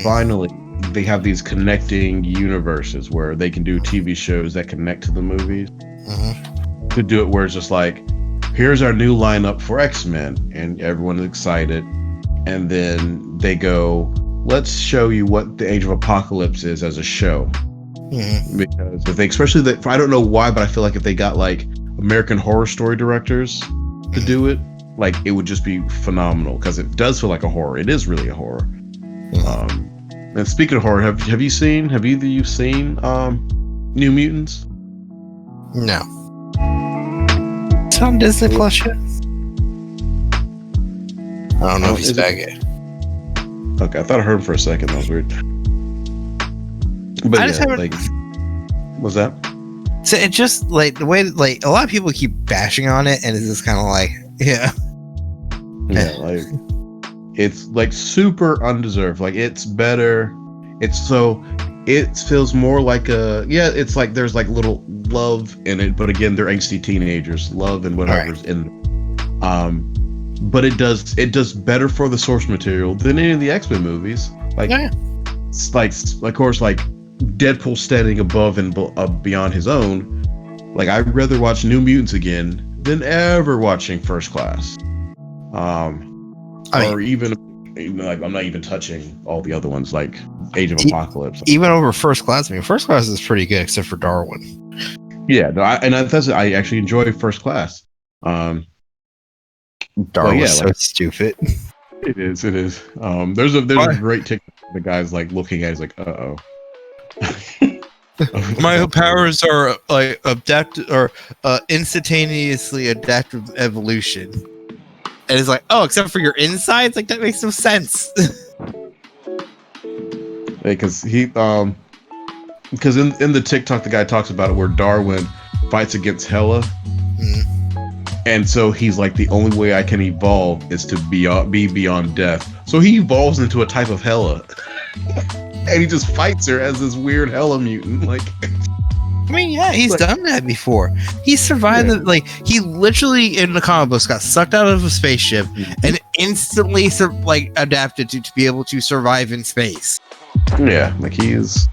finally, they have these connecting universes where they can do TV shows that connect to the movies. Mm-hmm. To do it where it's just like, here's our new lineup for X-Men, and everyone's excited. And then they go, let's show you what the Age of Apocalypse is as a show. Mm-hmm. Because if they, especially that, I don't know why, but I feel like if they got like American Horror Story directors to do it, like, it would just be phenomenal, because it does feel like a horror. It is really a horror. Mm-hmm. And speaking of horror, have either of you seen New Mutants? No. It's on Disney Plus yet? I don't know if he's back yet. Okay, I thought I heard him for a second. That was weird. But I just haven't. What's that? it just like the way that, like a lot of people keep bashing on it, and it's just kind of like, yeah, like it's like super undeserved. Like it's better. It feels more like it's like there's like little love in it, but again, they're angsty teenagers, love and whatever's in but it does better for the source material than any of the X-Men movies. Like, it's like of course, like Deadpool standing above and beyond his own. Like, I'd rather watch New Mutants again than ever watching First Class. Or even like, I'm not even touching all the other ones like Age of Apocalypse. Even over First Class. I mean, First Class is pretty good except for Darwin. Yeah, no, I actually enjoy First Class. Darwin's so stupid. It is. There's a great TikTok. The guy's like looking at it, he's like, uh-oh. My powers are like adaptive or instantaneously adaptive evolution. And it's like, oh, except for your insides? Like, that makes no sense. Because in the TikTok, the guy talks about it where Darwin fights against Hela. And so he's like, the only way I can evolve is to be beyond death. So he evolves into a type of Hela. And he just fights her as this weird Hela mutant. Like, I mean, yeah, he's done that before. He survived he literally in the comic books got sucked out of a spaceship and instantly adapted to be able to survive in space. Yeah, like he's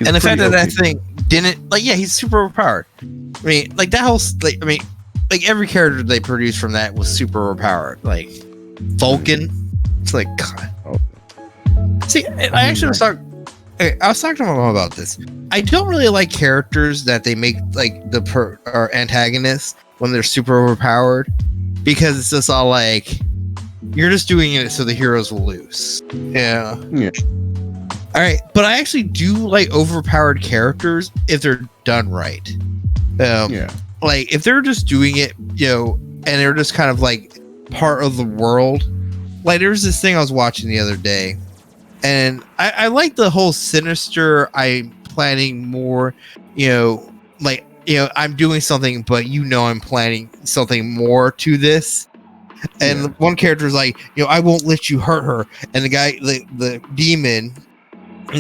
and the fact that thing didn't he's super overpowered. I mean, like that whole like every character they produced from that was super overpowered. Like Vulcan, it's like God. See, I actually was talking. I was talking to my mom about this. I don't really like characters that they make like or antagonists when they're super overpowered, because it's just all like, you're just doing it so the heroes will lose. Yeah. All right, but I actually do like overpowered characters if they're done right. Like if they're just doing it, and they're just kind of like part of the world. Like there's this thing I was watching the other day. And I like the whole Sinister, I'm planning more, I'm doing something, but I'm planning something more to this. And one character is like, I won't let you hurt her. And the guy, the demon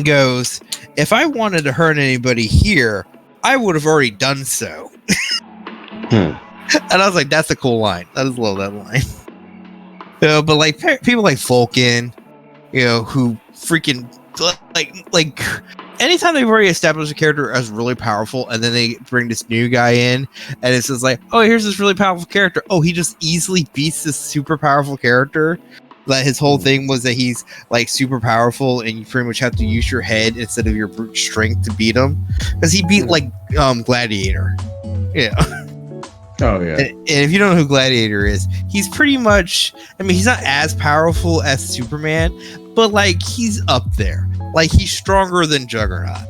goes, if I wanted to hurt anybody here, I would have already done so. And I was like, that's a cool line. I just love that line. But like people like Vulcan, who freaking like anytime they've already established a character as really powerful and then they bring this new guy in and it's just like, oh, here's this really powerful character. Oh, he just easily beats this super powerful character. Like his whole thing was that he's like super powerful and you pretty much have to use your head instead of your brute strength to beat him, because he beat like Gladiator. Yeah. Oh yeah. And if you don't know who Gladiator is, he's pretty much, I mean, he's not as powerful as Superman, but like he's up there. Like he's stronger than Juggernaut.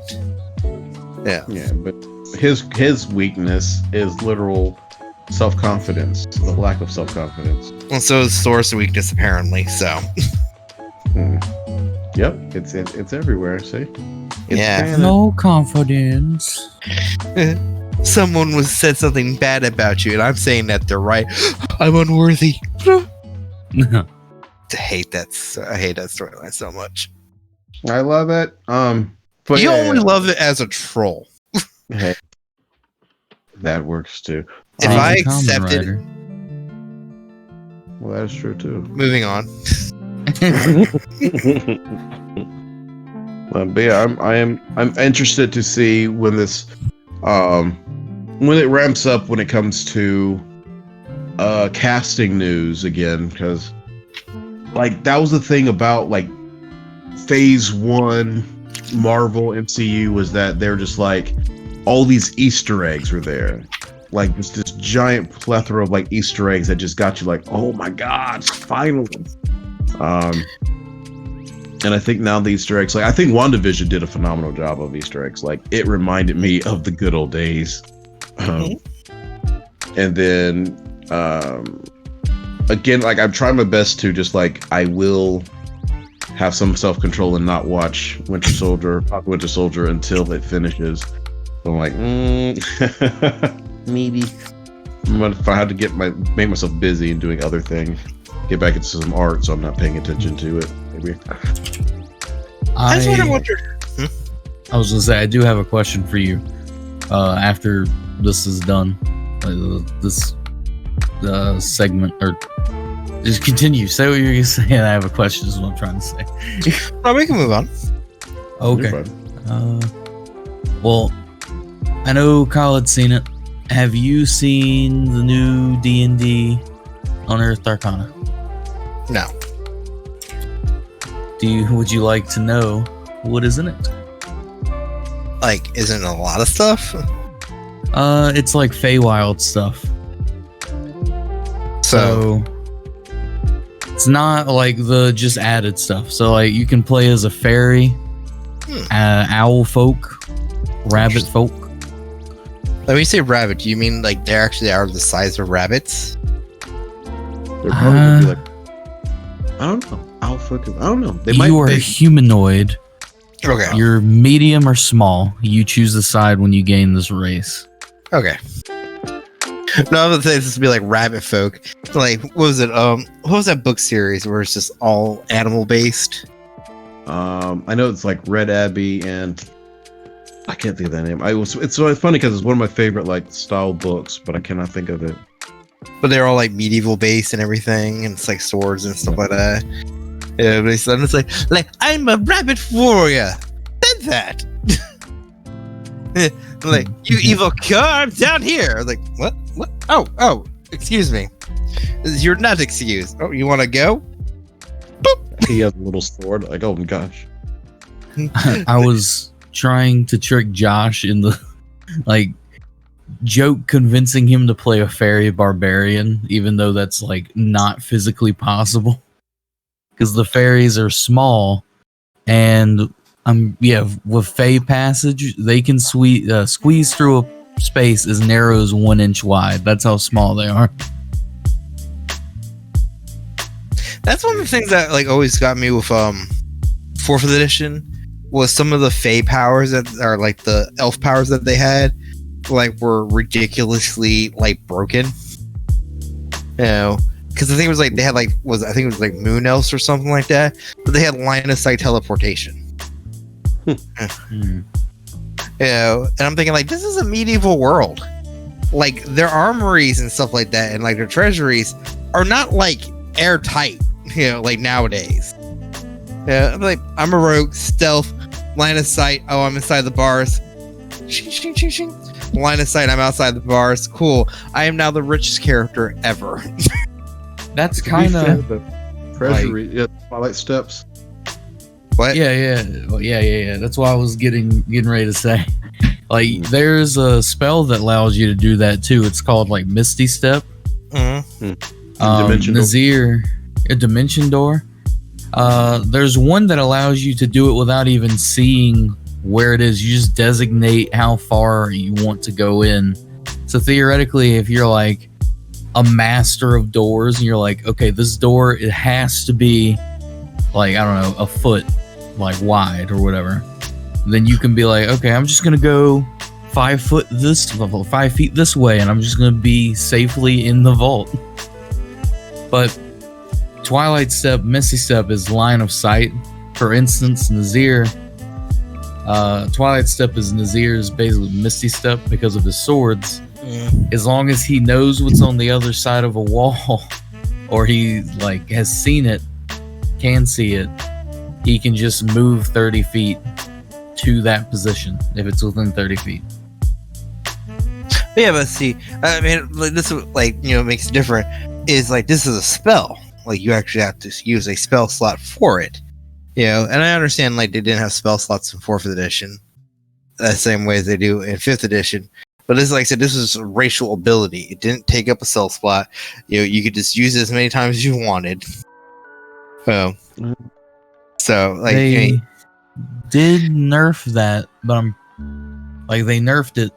Yeah. Yeah, but his weakness is literal self-confidence, the lack of self-confidence. And so is Thor's weakness apparently, so. Yep, it's everywhere, see? It's no confidence. Someone said something bad about you, and I'm saying that they're right. I'm unworthy. I hate that storyline so much. I love it. But you only love it as a troll. Hey, that works too. If I accepted, well, that is true too. Moving on. But yeah, I'm interested to see when this when it ramps up when it comes to casting news again, because like that was the thing about like phase 1 Marvel MCU, was that they're just like all these Easter eggs were there, like this giant plethora of like Easter eggs that just got you like, oh my god, finally. And I think now the Easter eggs, like I think WandaVision did a phenomenal job of Easter eggs. Like it reminded me of the good old days. And then again, like I'm trying my best to just like, I will have some self-control and not watch Winter Soldier until it finishes. So I'm like, maybe. If I had to make myself busy and doing other things, get back into some art, so I'm not paying attention to it. Maybe. I just wonder. I was gonna say I do have a question for you. After this is done, this segment, or just continue. Say what you're gonna say, and I have a question. Is what I'm trying to say. No, we can move on. Okay. Well, I know Kyle had seen it. Have you seen the new D&D Unearthed Arcana? No. Would you like to know what is in it? Like, isn't it a lot of stuff? It's like Feywild stuff. So it's not like the just added stuff. So like you can play as a fairy, owl folk, rabbit folk. When you say rabbit, do you mean like they actually are the size of rabbits? They're probably like, I don't know. Owl folk. I don't know. You are humanoid. Okay. You're medium or small. You choose the side when you gain this race. Okay. No, I would say this would be like rabbit folk. Like, what was it? What was that book series where it's just all animal based? I know it's like Red Abbey, and I can't think of that name. It's so funny because it's one of my favorite like style books, but I cannot think of it. But they're all like medieval based and everything, and it's like swords and stuff like that. Yeah, but it's like I'm a rabbit warrior. Said that. Like, you evil car, I'm down here. I was like, what? What? Oh, excuse me. You're not excused. Oh, you want to go? Boop. He has a little sword. Like, oh my gosh. I was trying to trick Josh in the like joke, convincing him to play a fairy barbarian, even though that's like not physically possible. Because the fairies are small, and with Fey Passage, they can squeeze through a space as narrow as 1 inch wide. That's how small they are. That's one of the things that like always got me with 4th edition was some of the Fey powers that are like the elf powers that they had, like were ridiculously like broken. You know, because I think it was like they had like I think it was like moon elves or something like that, but they had line of sight teleportation. You know, and I'm thinking like this is a medieval world. Like their armories and stuff like that, and like their treasuries are not like airtight. You know, like nowadays. Yeah, I'm like I'm a rogue, stealth, line of sight. Oh, I'm inside the bars. Shing, shing, shing, shing. Line of sight. I'm outside the bars. Cool. I am now the richest character ever. That's kind of the treasury. Like, Twilight Steps. What? Yeah. That's what I was getting ready to say. Like, there's a spell that allows you to do that too. It's called like Misty Step. Nazir, a Dimension Door. There's one that allows you to do it without even seeing where it is. You just designate how far you want to go in. So theoretically, if you're like a master of doors and you're like, okay, this door, it has to be like, I don't know, a foot like wide or whatever, then you can be like, okay, I'm just gonna go 5 feet this way, and I'm just gonna be safely in the vault. But Twilight Step, Misty Step is line of sight. For instance, Nazir, Twilight Step is Nazir's basically Misty Step because of his swords. As long as he knows what's on the other side of a wall, or he like has seen it, can see it, he can just move 30 feet to that position if it's within 30 feet. Yeah, but see, I mean, like, this is like, you know, makes it different. Is like this is a spell. Like you actually have to use a spell slot for it. You know, and I understand like they didn't have spell slots in 4th edition, the same way as they do in 5th edition. But it's like I said, this is a racial ability. It didn't take up a spell slot. You know, you could just use it as many times as you wanted. So like they did nerf that, but they nerfed it.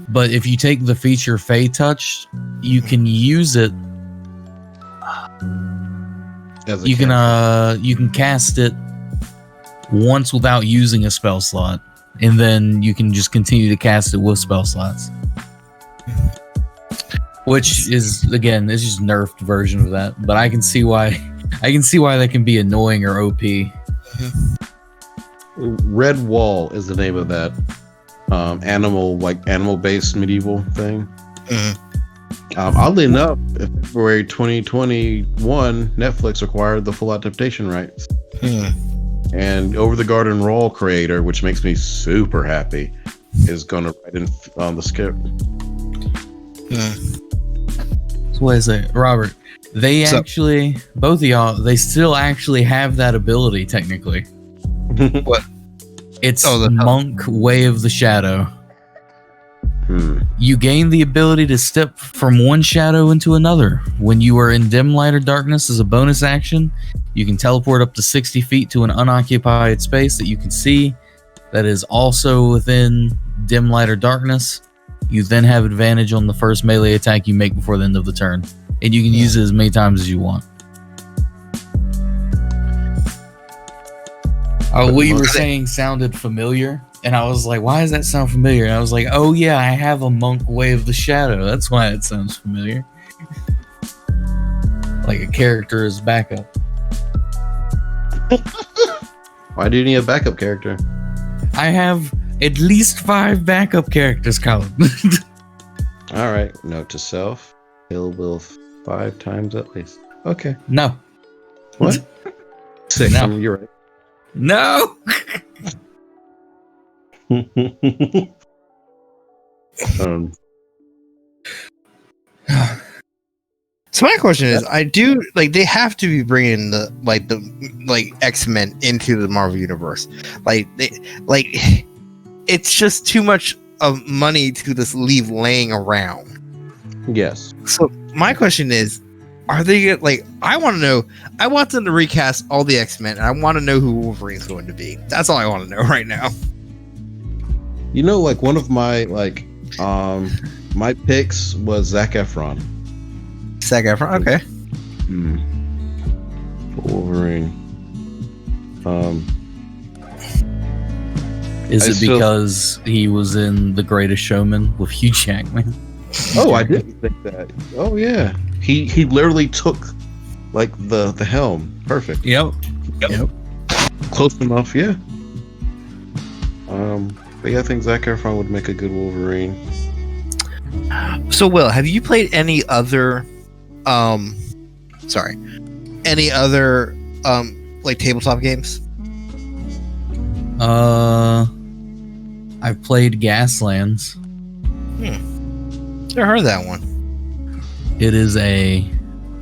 But if you take the feature Fey Touch, you can use it. You can cast it once without using a spell slot. and then you can just continue to cast it with spell slots. Which is, again, it's just nerfed version of that. But I can see why that can be annoying or OP. Red Wall is the name of that animal-based medieval thing. Oddly enough, in February 2021, Netflix acquired the full adaptation rights. And Over the Garden Wall creator, which makes me super happy, is going to write in on the script. So what is it, Robert? Both of y'all, they still actually have that ability technically. What? It's Monk Way of the Shadow. You gain the ability to step from one shadow into another. When you are in dim light or darkness as a bonus action, you can teleport up to 60 feet to an unoccupied space that you can see that is also within dim light or darkness. You then have advantage on the first melee attack you make before the end of the turn. And you can use it as many times as you want. What you were saying sounded familiar. And I was like, why does that sound familiar? And I was like, oh yeah, I have a Monk Way of the Shadow. That's why it sounds familiar. Like a character as backup. Why do you need a backup character? I have at least 5 backup characters, Colin. All right, note to self: Kill Will 5 times at least. Okay. No. What? 6. No. You're right. No. So my question is, I do like they have to be bringing the X-Men into the Marvel universe. It's just too much of money to just leave laying around. Yes. So my question is, are they I want to know. I want them to recast all the X-Men, and I want to know who Wolverine's going to be. That's all I want to know right now. You know, one of my my picks was Zac Efron. Zac Efron, okay. Wolverine. Is it because he was in The Greatest Showman with Hugh Jackman? Oh, I didn't think that. Oh yeah, he literally took the helm. Perfect. Yep. Close enough, yeah. But yeah, I think Zac Efron would make a good Wolverine. So, Will, have you played any other tabletop games? I've played Gaslands. Never heard of that one. It is a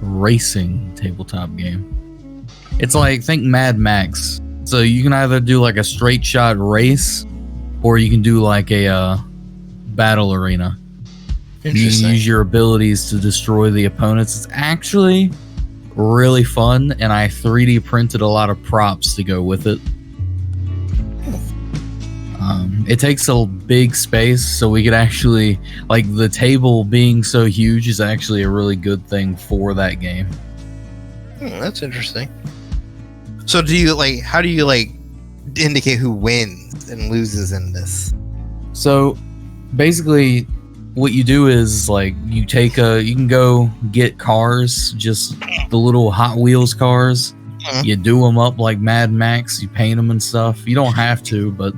racing tabletop game. It's think Mad Max. So you can either do a straight shot race, or you can do a battle arena. You can use your abilities to destroy the opponents. It's actually really fun, and I 3D printed a lot of props to go with it. It takes a big space, so we could actually the table being so huge is actually a really good thing for that game. That's interesting. So do you how do you indicate who wins and loses in this? So basically what you do is you can go get cars, just the little Hot Wheels cars. You do them up like Mad Max, you paint them and stuff. You don't have to, but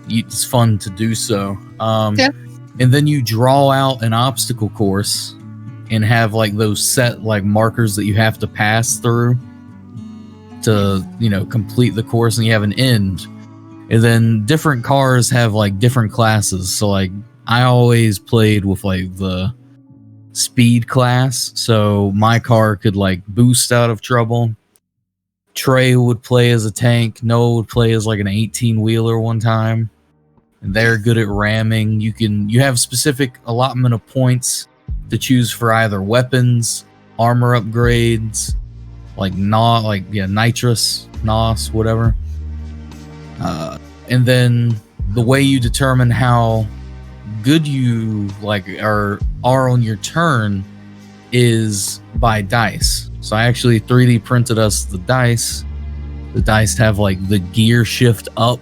it's fun to do so. And then you draw out an obstacle course and have those set markers that you have to pass through to complete the course, and you have an end. And then different cars have different classes. So I always played with the speed class, so my car could boost out of trouble. Trey would play as a tank. Noah would play as an 18-wheeler one time. And they're good at ramming. You have specific allotment of points to choose for either weapons, armor upgrades, nitrous, NOS, whatever. And then the way you determine how good you are on your turn is by dice. So I actually 3D printed us the dice. The dice have the gear shift up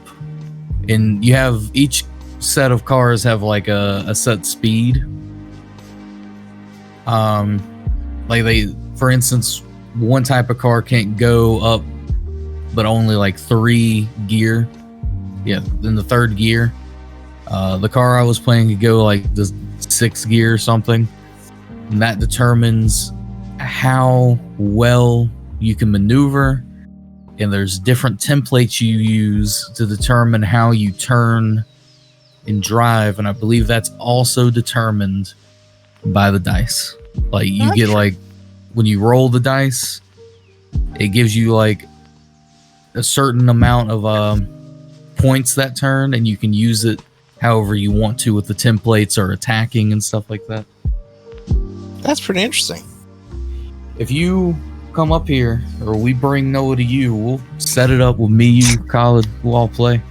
And you have each set of cars have like a set speed. Like for instance, one type of car can't go up but only like 3 gear. Yeah, in the 3rd gear. The car I was playing could go like the 6th gear or something. And that determines how well you can maneuver. And there's different templates you use to determine how you turn and drive. And I believe that's also determined by the dice. Like you get like, when you roll the dice, it gives you like a certain amount of points that turn, and you can use it however you want to with the templates or attacking and stuff like that. That's pretty interesting. If you come up here, or we bring Noah to you, we'll set it up with me, you, Khaled, we'll all play.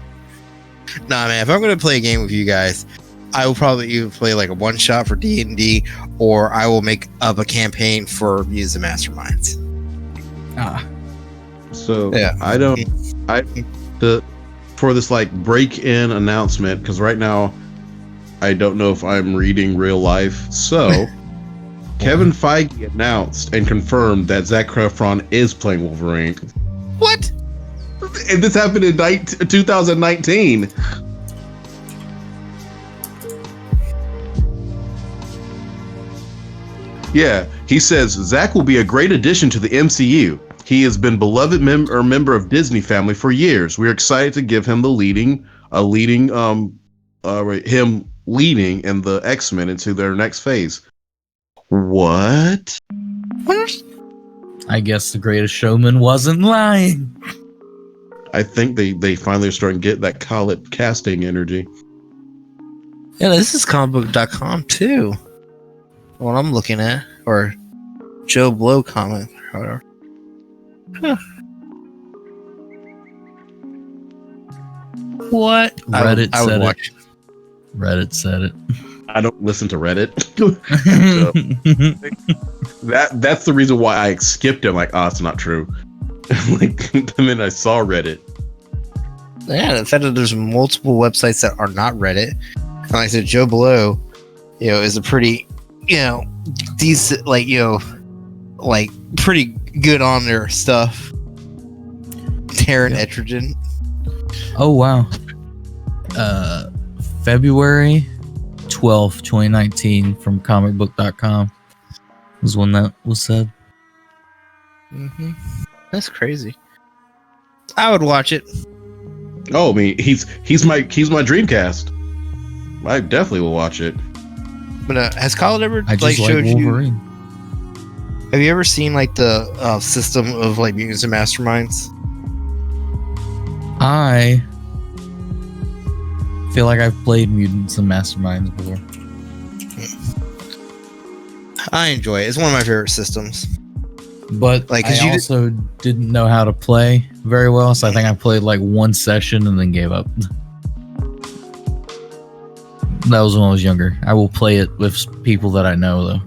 Nah, man, if I'm going to play a game with you guys, I will probably either play like a one-shot for D&D, or I will make up a campaign for Muse the Masterminds. So yeah. For this like break-in announcement, because right now I don't know if I'm reading real life. So Kevin Feige announced and confirmed that Zac Efron is playing Wolverine. What? And this happened in 2019. Yeah, he says Zac will be a great addition to the MCU. He has been beloved member of Disney family for years. We're excited to give him him leading in the X-Men into their next phase. What? I guess the Greatest Showman wasn't lying. I think they finally are starting to get that Khaled casting energy. Yeah, this is comicbook.com too. What I'm looking at, or Joe Blow comment, or whatever. Huh. What? Reddit I would said watch it. Reddit said it. I don't listen to Reddit. That's the reason why I skipped it. I'm like, it's not true. Like the minute I saw Reddit. Yeah, the fact that there's multiple websites that are not Reddit. And like I said, Joe Blow, is a pretty, decent, pretty good on their stuff. Taryn Etrigan. Oh wow. February 12th, 2019 from comicbook.com was when that was said. Mm-hmm. That's crazy. I would watch it. Oh, I mean, he's my Dreamcast. I definitely will watch it. But has Khaled ever showed Wolverine. Have you ever seen the system of Mutants and Masterminds? I feel like I've played Mutants and Masterminds before. I enjoy it. It's one of my favorite systems. But I also didn't know how to play very well, so I think I played one session and then gave up. That was when I was younger. I will play it with people that I know, though.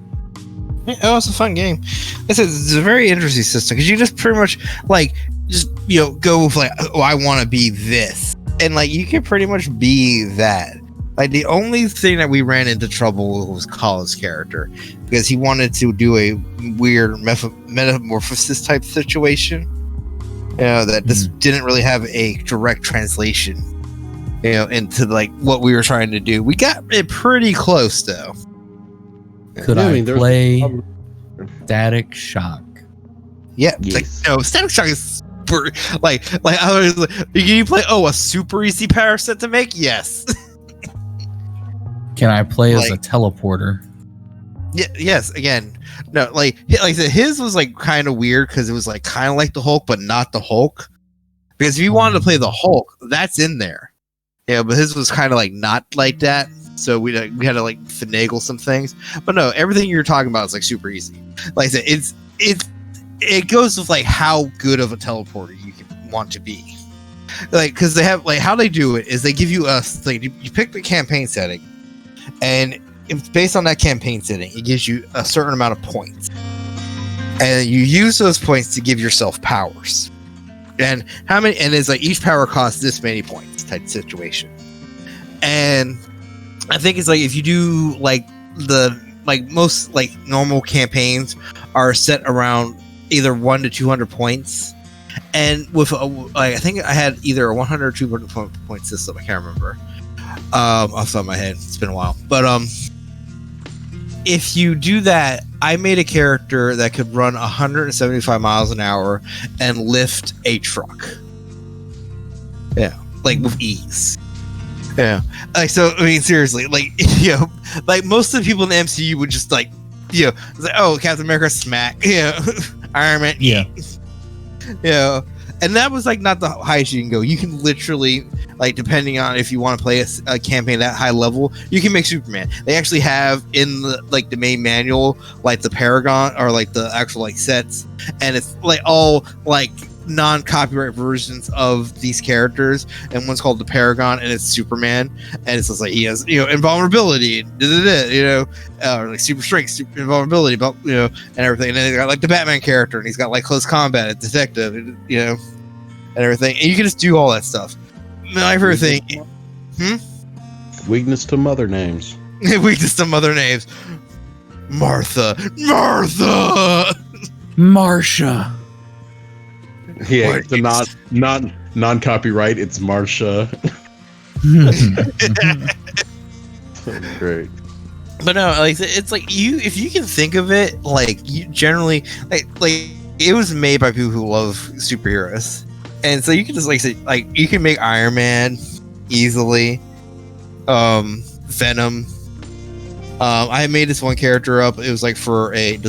Yeah, it's a fun game. It's a very interesting system because you just pretty much go with I want to be this, and you can pretty much be that. The only thing that we ran into trouble with was Khaled's character because he wanted to do a weird metamorphosis type situation. That just didn't really have a direct translation. Into what we were trying to do. We got it pretty close though. Could I play Static Shock? Yeah, yes. Static Shock is super, I was can you play a super easy power set to make? Yes. Can I play as a teleporter? Yeah, yes, again. No, like I said, his was kind of weird because it was kind of like the Hulk, but not the Hulk. Because if you wanted to play the Hulk, that's in there. Yeah, but his was kind of not like that. So we had to finagle some things. But no, everything you're talking about is super easy. Like I said, it goes with how good of a teleporter you can want to be. Because they have how they do it is they give you you pick the campaign setting, and based on that campaign setting, it gives you a certain amount of points, and you use those points to give yourself powers. And how many? And it's each power costs this many points. type situation. And I think it's like if you do like most like normal campaigns are set around either 1 to 200 points, and with I think I had either a 100 or 200 point system. I can't remember off the top of my head. It's been a while, but if you do that, I made a character that could run 175 miles an hour and lift a truck. Yeah, like with ease. Yeah, like so. I mean, seriously, like like most of the people in the MCU would just like, it's like, oh, Captain America, smack, Iron Man, and that was like not the highest you can go. You can literally, like, depending on if you want to play a campaign that high level, you can make Superman. They actually have in the like the main manual, like the Paragon or like the actual like sets, and it's like all like non-copyright versions of these characters, and one's called the Paragon, and it's Superman, and it's just like he has invulnerability, or like super strength, super invulnerability, but and everything. And then they got like the Batman character, and he's got like close combat, a detective, and everything. And you can just do all that stuff. My favorite thing. Weakness to mother names. Weakness to mother names. Marsha. Yeah, it's a non-copyright. It's Marsha. Great. But no, like it's like if you can think of it, like you generally like it was made by people who love superheroes, and so you can just like say like you can make Iron Man easily, Venom. I made this one character up. It was like for a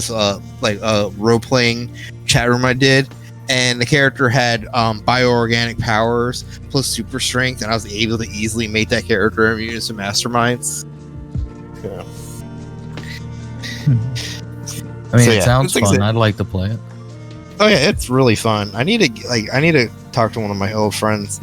role playing chat room I did. And the character had bioorganic powers plus super strength, and I was able to easily make that character immune to some masterminds. Yeah. I mean, it sounds fun. I'd like to play it. Oh yeah, it's really fun. I need to talk to one of my old friends.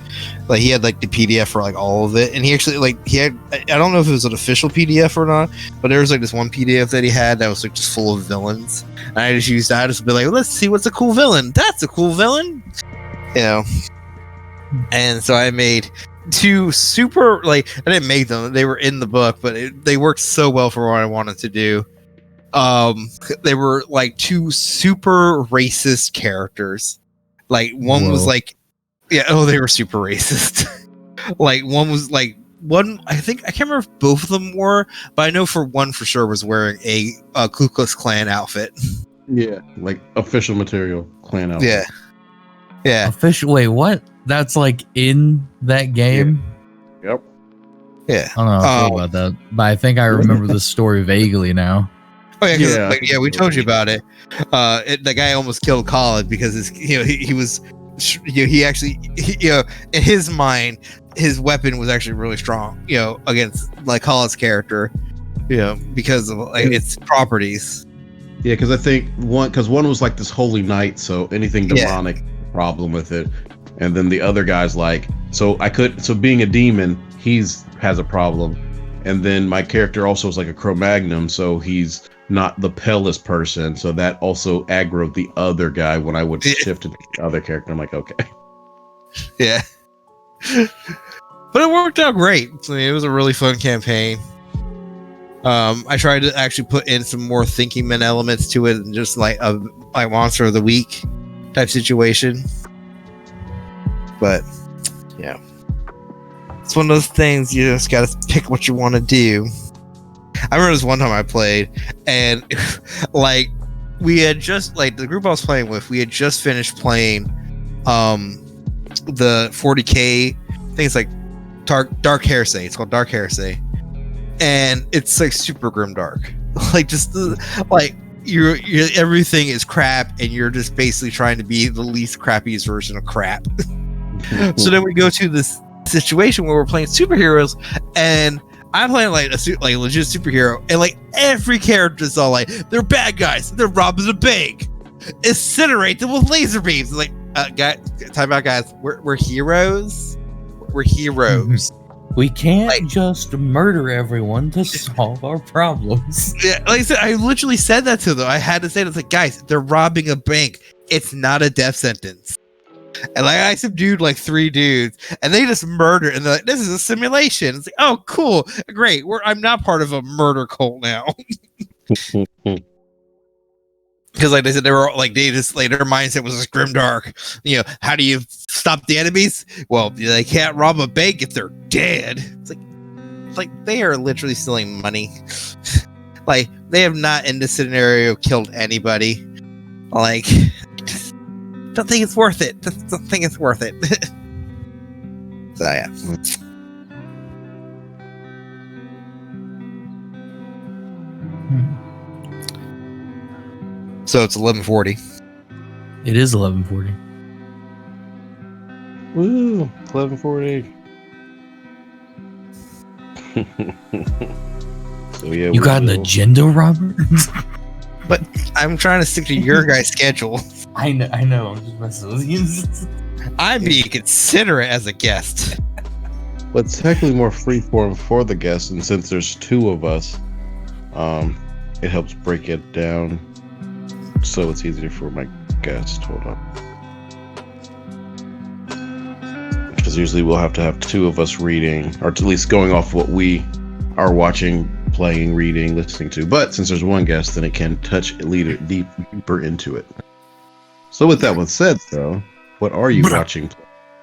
Like he had like the PDF for like all of it, and he actually I don't know if it was an official PDF or not, but there was like this one PDF that he had that was like just full of villains. And I just used that to be like, let's see what's a cool villain. That's a cool villain, And so I made two super I didn't make them; they were in the book, but they worked so well for what I wanted to do. They were like two super racist characters. Like one was like, they were super racist. Like one was like I can't remember if both of them were, but I know for one for sure was wearing a Ku Klux Klan outfit. Yeah, like official material Klan outfit. Yeah. Official. Wait, what? That's like in that game. Yeah. Yep. Yeah. I don't know how I feel about that, but I think I remember the story vaguely now. Oh yeah, we told you about it. The guy almost killed Khalid because he was in his mind his weapon was actually really strong, against like Khalid's character, because of like its properties. Yeah, because I think one was like this holy night, so anything demonic problem with it, and then the other guy's like, so being a demon, he's has a problem, and then my character also is like a Cro-Magnon, so he's not the palest person, so that also aggroed the other guy when I would shift to the other character. I'm like, okay. Yeah. But it worked out great. I mean, it was a really fun campaign. I tried to actually put in some more thinking men elements to it than just like a monster of the week type situation. But yeah. It's one of those things you just gotta pick what you want to do. I remember this one time I played, and like we had just like the group I was playing with, we had just finished playing the 40K. I think it's like Dark Heresy. It's called Dark Heresy, and it's like super grim dark. Like just like you're everything is crap, and you're just basically trying to be the least crappiest version of crap. So then we go to this situation where we're playing superheroes, and I'm playing like a legit superhero, and like every character is all like they're bad guys, they're robbing a bank, incinerate them with laser beams. Like, guys, time out, guys. We're heroes. We're heroes. We can't just murder everyone to solve our problems. Yeah, like I said, I literally said that to them. I had to say that, like, guys, they're robbing a bank. It's not a death sentence. And like I subdued like 3 dudes, and they just murdered. And they're like, "This is a simulation." It's like, "Oh, cool, great. I'm not part of a murder cult now." Because like they said, they were like they just like their mindset was just grimdark. You know, how do you stop the enemies? Well, they can't rob a bank if they're dead. It's like they are literally stealing money. Like they have not in this scenario killed anybody. Like, don't think it's worth it. Don't think it's worth it. So yeah. So it's 11:40. It is 11:40. Woo, 11:40. So yeah, You got an agenda, Robert? But I'm trying to stick to your guys' schedule. I know. I'm just messing with you. I'm being considerate as a guest. But it's technically more freeform for the guests, and since there's 2 of us, it helps break it down, so it's easier for my guest. Hold on, because usually we'll have to have 2 of us reading, or at least going off what we are watching, playing, reading, listening to. But since there's 1 guest, then it can touch deeper into it. So with that one said, though, what are you watching,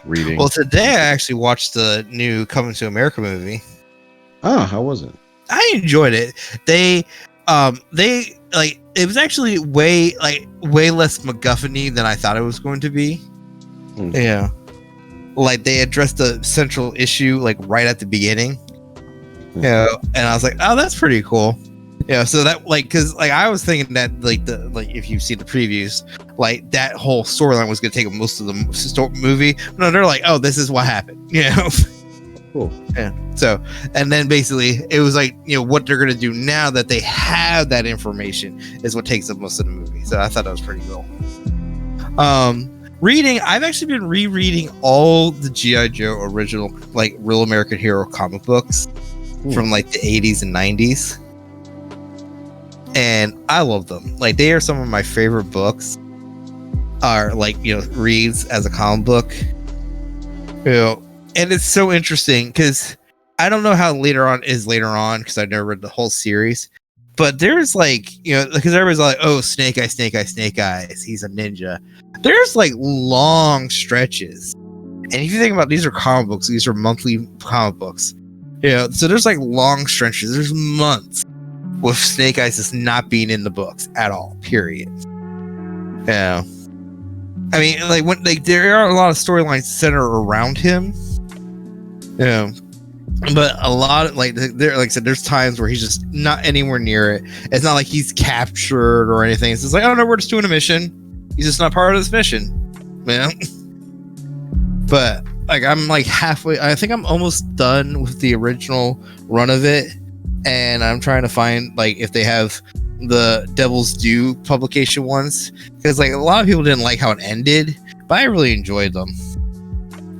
reading? Well, today I actually watched the new Coming to America movie. Ah, how was it? I enjoyed it. They like it was actually way less MacGuffin-y than I thought it was going to be. Yeah, like they addressed the central issue like right at the beginning. Yeah, and I was like, oh, that's pretty cool. Yeah, so that like because like I was thinking that like if you've seen the previews, like that whole storyline was going to take most of the movie. No, they're like, oh, this is what happened. You know. Cool. Yeah. So, and then basically it was like, you know, what they're going to do now that they have that information is what takes up most of the movie. So I thought that was pretty cool. Reading, I've actually been rereading all the G.I. Joe original, like Real American Hero comic books from like the 80s and 90s. And I love them. Like they are some of my favorite books. Are like, you know, reads as a comic book. You know, and it's so interesting because I don't know how later on because I've never read the whole series. But there's like, you know, because everybody's like, oh, Snake Eyes, he's a ninja. There's like long stretches. And if you think about these are comic books, these are monthly comic books. You know, so there's like long stretches. There's months with Snake Eyes just not being in the books at all, period. Yeah. I mean, like when like there are a lot of storylines centered around him. Yeah, but a lot of like there, like I said, there's times where he's just not anywhere near it. It's not like he's captured or anything. It's just like, oh no, we're just doing a mission. He's just not part of this mission, man. But like I'm like halfway. I think I'm almost done with the original run of it, and I'm trying to find like if they have the Devil's Due publication ones, because like a lot of people didn't like how it ended, but I really enjoyed them.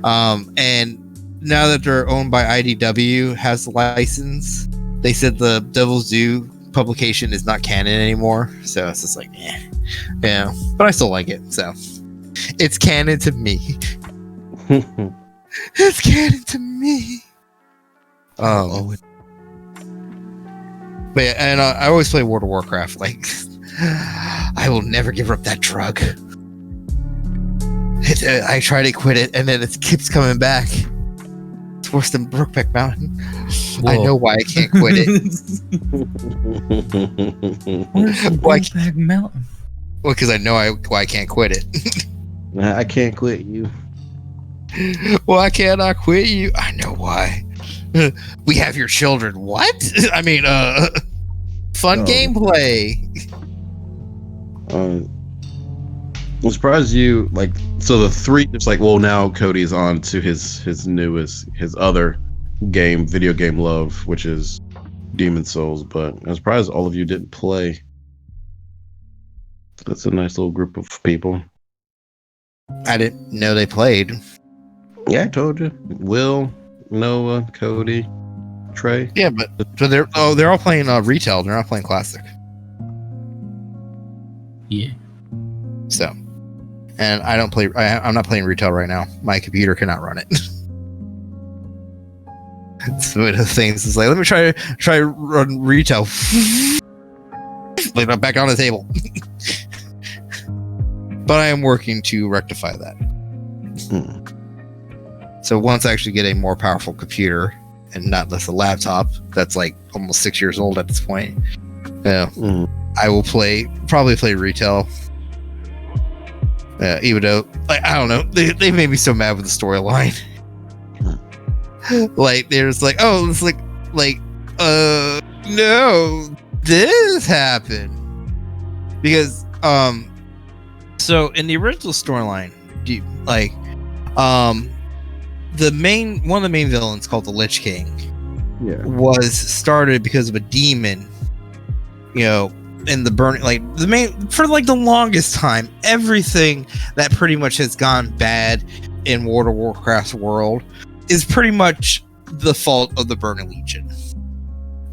And now that they're owned by IDW, has the license, they said the Devil's Due publication is not canon anymore. So it's just like, yeah, but I still like it. So it's canon to me. It's canon to me. But yeah, and I always play World of Warcraft. Like, I will never give up that drug. I try to quit it, and then it keeps coming back. It's worse than Brokeback Mountain. Whoa. I know why I can't quit it. Brokeback Mountain? Well, because I know why I can't quit it. I can't quit you. Why can't I quit you? I know why. We have your children. What? I mean, fun gameplay. I'm surprised you like. So the 3, it's like, well, now Cody's on to his other game, video game love, which is Demon Souls. But I'm surprised all of you didn't play. That's a nice little group of people. I didn't know they played. Yeah, I told you. Will, Noah, Cody, Trey. Yeah, but they're all playing retail. They're not playing classic. Yeah. So, and I don't play. I'm not playing retail right now. My computer cannot run it. It's one of the things. It's like, let me try to run retail. Like, I'm back on the table. But I am working to rectify that. So once I actually get a more powerful computer and not just a laptop that's like almost 6 years old at this point, I will probably play retail. Even though, like, I don't know, they made me so mad with the storyline. Like, there's like, oh, it's like no, this happened because so in the original storyline, one of the main villains, called the Lich King, was started because of a demon, in the burning, like for like the longest time, everything that pretty much has gone bad in World of Warcraft's world is pretty much the fault of the Burning Legion.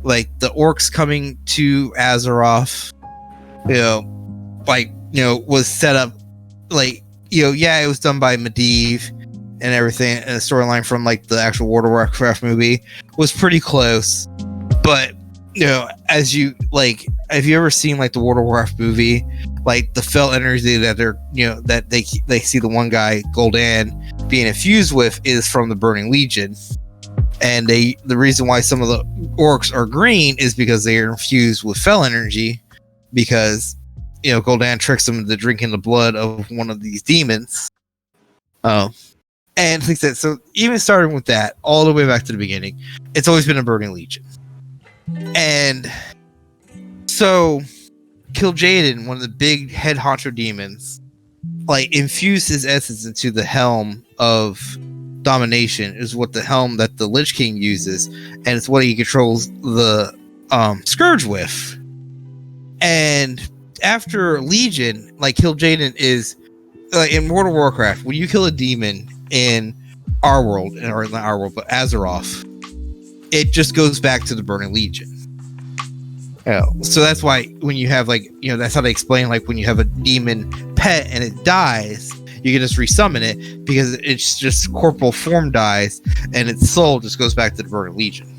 Like the orcs coming to Azeroth, was set up like, it was done by Medivh and everything, and the storyline from like the actual World of Warcraft movie was pretty close. But as you like, have you ever seen like the World of Warcraft movie, like the fell energy that they're that they see the one guy Gul'dan being infused with is from the Burning Legion, and the reason why some of the orcs are green is because they are infused with fell energy, because Gul'dan tricks them into drinking the blood of one of these demons. And things that, so even starting with that all the way back to the beginning, it's always been a Burning Legion. And so Kil'jaeden, one of the big head honcho demons, like infused his essence into the helm of domination, is what the helm that the Lich King uses, and it's what he controls the Scourge with. And after Legion, like Kil'jaeden is like in World of Warcraft, when you kill a demon in our world, or not our world, but Azeroth, it just goes back to the Burning Legion. So that's why when you have like, that's how they explain, like when you have a demon pet and it dies, you can just resummon it because it's just corporal form dies and its soul just goes back to the Burning Legion.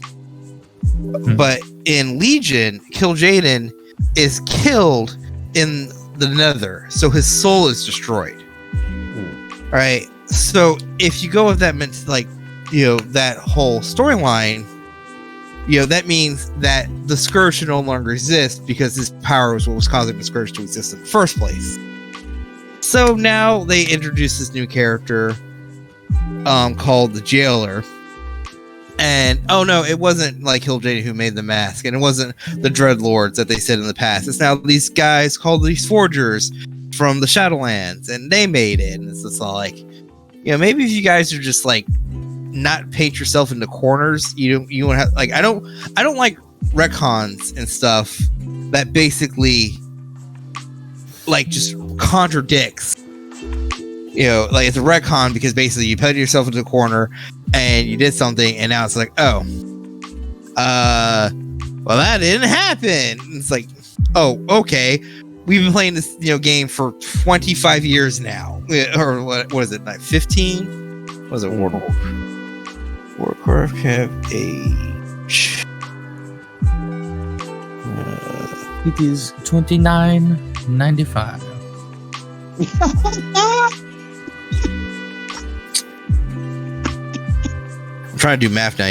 But in Legion, Kil'jaeden is killed in the Nether, so his soul is destroyed. Right? So if you go with that, like, that whole storyline, that means that the Scourge should no longer exist because his power was what was causing the Scourge to exist in the first place. So now they introduce this new character called the Jailer. And oh no, it wasn't like Kil'jaeden who made the mask, and it wasn't the Dreadlords that they said in the past. It's now these guys called these Forgers from the Shadowlands, and they made it. And it's just all like, maybe if you guys are just like not paint yourself into corners, you want to have, like, I don't like retcons and stuff that basically like just contradicts. Like it's a retcon because basically you put yourself into a corner and you did something, and now it's like, oh, well, that didn't happen. And it's like, oh, okay, we've been playing this game for 25 years now, or what is it, like 15? What was it, Warcraft have age? It is $29.95. I'm trying to do math now.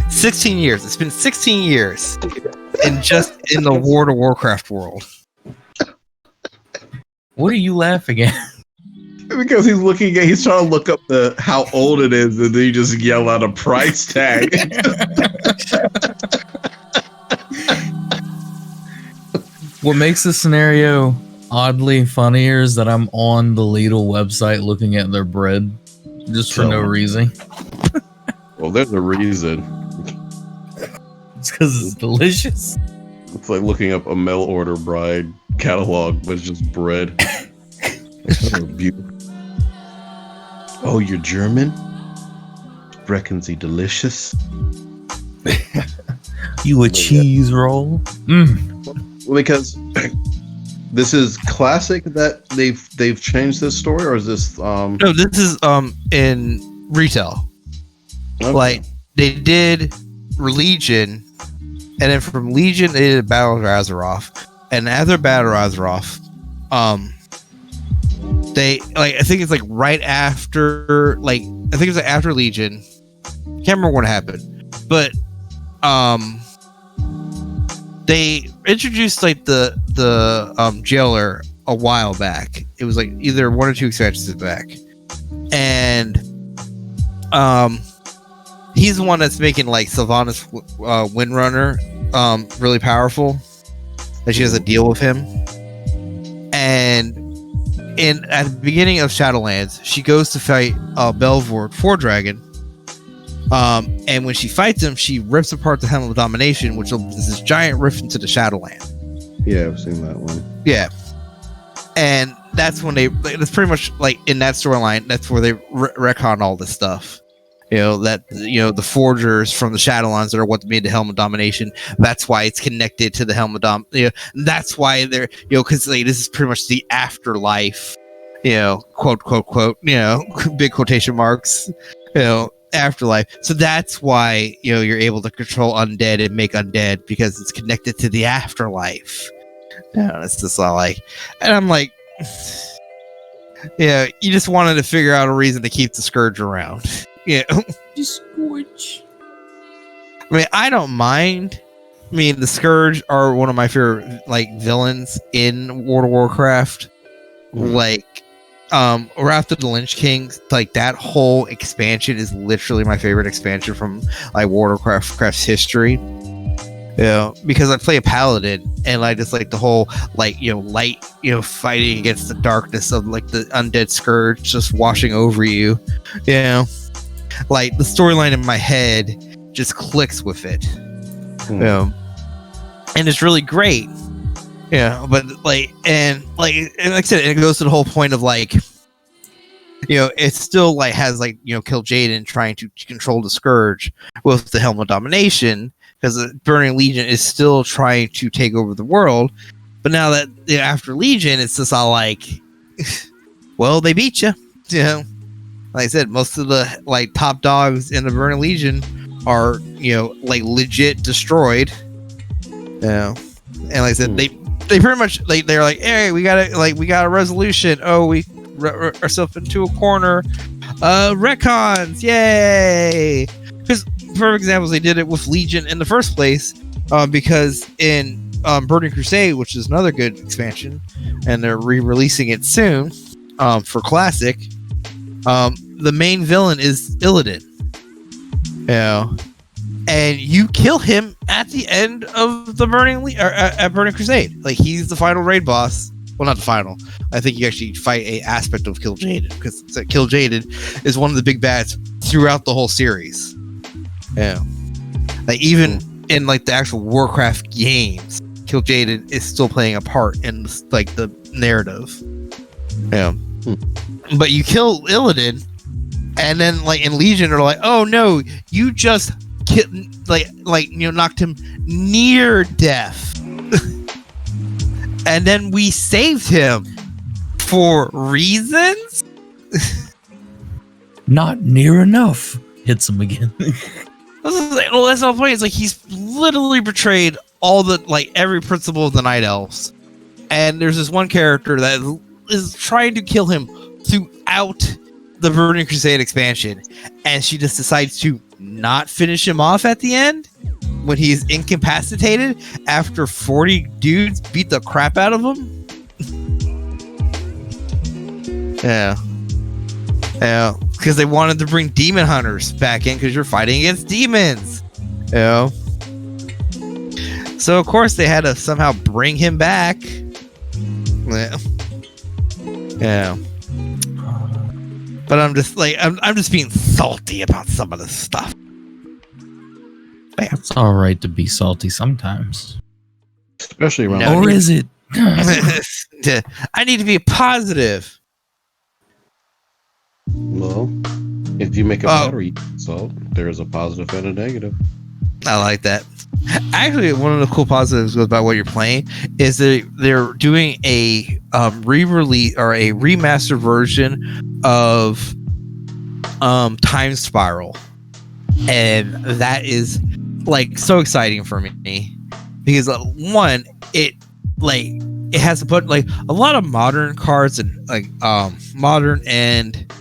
16 years. It's been 16 years in the World of Warcraft world. What are you laughing at? Because he's trying to look up how old it is, and then you just yell out a price tag. What makes this scenario oddly funnier is that I'm on the Lidl website looking at their bread just for no reason. Well, there's a reason. It's because it's delicious. It's like looking up a mail order bride catalog, but it's just bread. Oh, beautiful. Oh, you're German? Brecken Sie delicious? You a cheese roll? Well, because this is classic that they've changed this story, or is this No, this is in retail. okay. Like they did Legion, and then from Legion they did Battle of Azeroth, and after Battle of Azeroth, they like I think it's like right after like I think it's like after Legion. Can't remember what happened, but they introduced like the jailer a while back. It was like either 1 or 2 expansions back, and he's the one that's making like Sylvanas Windrunner really powerful. And she has a deal with him. And at the beginning of Shadowlands, she goes to fight Belvoir Dragon. And when she fights him, she rips apart the Helm of Domination, which opens this giant rift into the Shadowland. Yeah, I've seen that one. Yeah. And that's when that's pretty much like in that storyline, that's where they retcon all this stuff. The forgers from the Shadowlands that are what made the Helm of Domination. That's why it's connected to the Helm of that's why they're, because like, this is pretty much the afterlife, quote, quote, big quotation marks, afterlife. So that's why, you're able to control undead and make undead because it's connected to the afterlife. It's just all like, and I'm like, you just wanted to figure out a reason to keep the Scourge around. Scourge. I mean, I don't mind. I mean, the Scourge are one of my favorite like villains in World of Warcraft. Like, Wrath of the Lynch King, like that whole expansion is literally my favorite expansion from like World of Warcraft's history. Because I play a paladin and I just like the whole like light fighting against the darkness of like the undead Scourge just washing over you. Like the storyline in my head just clicks with it. And it's really great. But like like I said, it goes to the whole point of like it still like has like Kill Jaden trying to control the Scourge with the Helm of Domination, because the Burning Legion is still trying to take over the world. But now that after Legion, it's just all like, well, they beat you. Like I said, most of the like top dogs in the Burning Legion are like legit destroyed. And like I said, they pretty much like they're like, hey, we got a resolution. Oh, we ourselves into a corner. Retcons, yay! Because for example, they did it with Legion in the first place, because in Burning Crusade, which is another good expansion, and they're re-releasing it soon for Classic. The main villain is Illidan. And you kill him at the end of the at Burning Crusade. Like he's the final raid boss. Well, not the final. I think you actually fight a aspect of Kill Jaden, because Kill Jaden is one of the big bads throughout the whole series. Like even in like the actual Warcraft games, Kill Jaden is still playing a part in like the narrative. But you kill Illidan, and then like in Legion are like, oh no, you just knocked him near death. And then we saved him for reasons. Not near enough. Hits him again. Well, that's the point. It's like he's literally betrayed all the like every principle of the Night Elves, and there's this one character that is trying to kill him throughout the Burning Crusade expansion, and she just decides to not finish him off at the end when he's incapacitated after 40 dudes beat the crap out of him. Yeah, because they wanted to bring demon hunters back in because you're fighting against demons. So of course they had to somehow bring him back. Yeah. But I'm just like I'm just being salty about some of this stuff. It's all right to be salty sometimes, especially around. Or is it? I need to be positive. Well, if you make a battery salt, there is a positive and a negative. I like that. Actually, one of the cool positives about what you're playing is they're doing a re-release or a remastered version of Time Spiral, and that is like so exciting for me because one, it has to put like a lot of modern cards and like modern and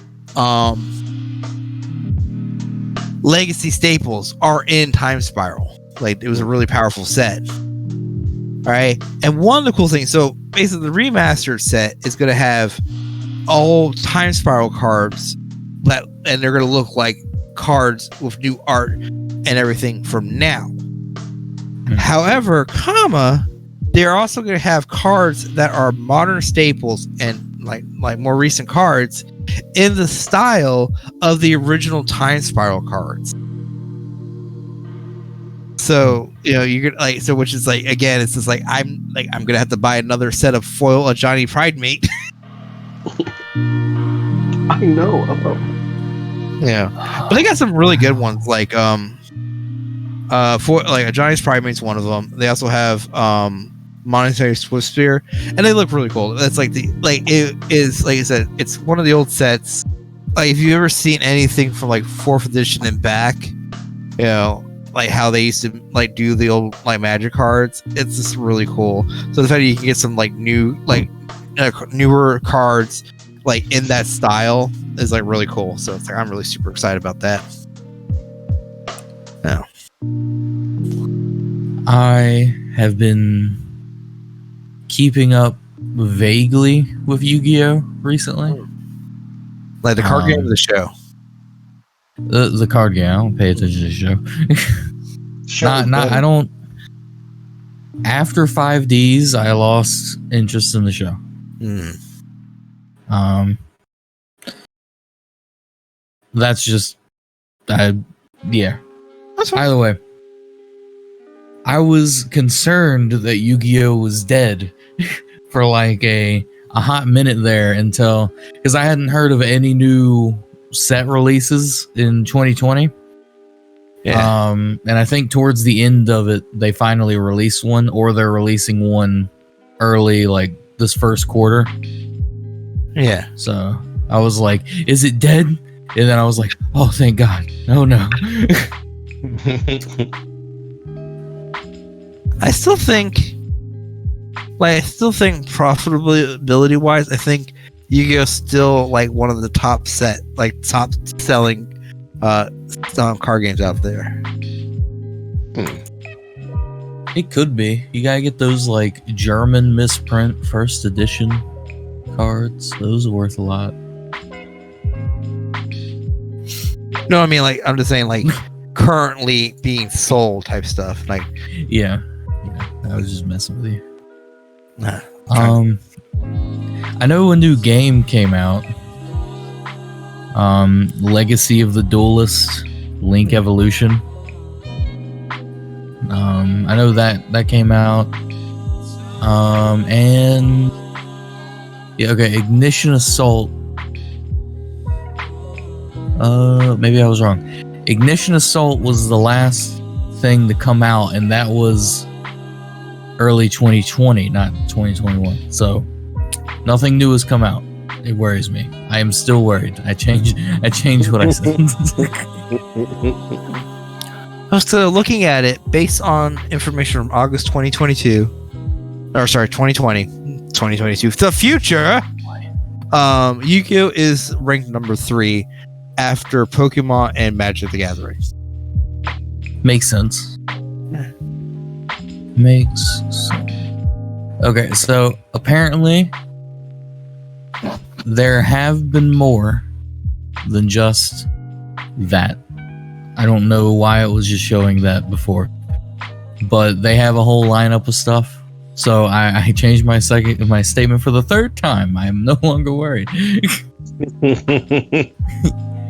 legacy staples are in Time Spiral. Like, it was a really powerful set. All right. And one of the cool things, so basically the remastered set is going to have all Time Spiral cards and they're going to look like cards with new art and everything from now. However, they're also going to have cards that are modern staples and like more recent cards in the style of the original Time Spiral cards. So, you know, you could like, so which is like, again, it's just like I'm gonna have to buy another set of foil Johnny Pridemate. I know. Yeah, but they got some really good ones, like for like a Johnny's Pridemate's one of them. They also have Monetary Swift Sphere, and they look really cool. That's like it is, like I said, it's one of the old sets. Like, if you've ever seen anything from like 4th edition and back, you know, like how they used to like do the old like Magic cards, it's just really cool. So the fact that you can get some like new like newer cards like in that style is like really cool. So it's like I'm really super excited about that. Yeah. I have been keeping up vaguely with Yu-Gi-Oh recently. Like the card game or the show? The card game. I don't pay attention to the show. I don't. After 5Ds, I lost interest in the show. That's just, yeah. That's fine. By the way, I was concerned that Yu-Gi-Oh was dead for like a hot minute there until, because I hadn't heard of any new set releases in 2020. Yeah. And I think towards the end of it, they finally released one, or they're releasing one early, like this first quarter. Yeah. So I was like, is it dead? And then I was like, oh, thank God. Oh, no. I still think profitability wise, I think Yu-Gi-Oh is still like one of the top selling card games out there. It could be. You gotta get those like German misprint first edition cards. Those are worth a lot. No, I mean, like, I'm just saying, like, currently being sold type stuff. Like, yeah, I was just messing with you. Nah, I know a new game came out. Legacy of the Duelist, Link Evolution. I know that came out. And yeah, okay, Ignition Assault. Maybe I was wrong. Ignition Assault was the last thing to come out, and that was early 2020, not 2021. So nothing new has come out. It worries me. I am still worried. I changed what I said. So looking at it, based on information from August 2022, or sorry, 2022, the future, Yu-Gi-Oh is ranked number 3 after Pokemon and Magic the Gathering. Makes sense. Makes sense. Okay, so apparently there have been more than just that. I don't know why it was just showing that before, but they have a whole lineup of stuff. So I changed my statement for the 3rd time. I am no longer worried.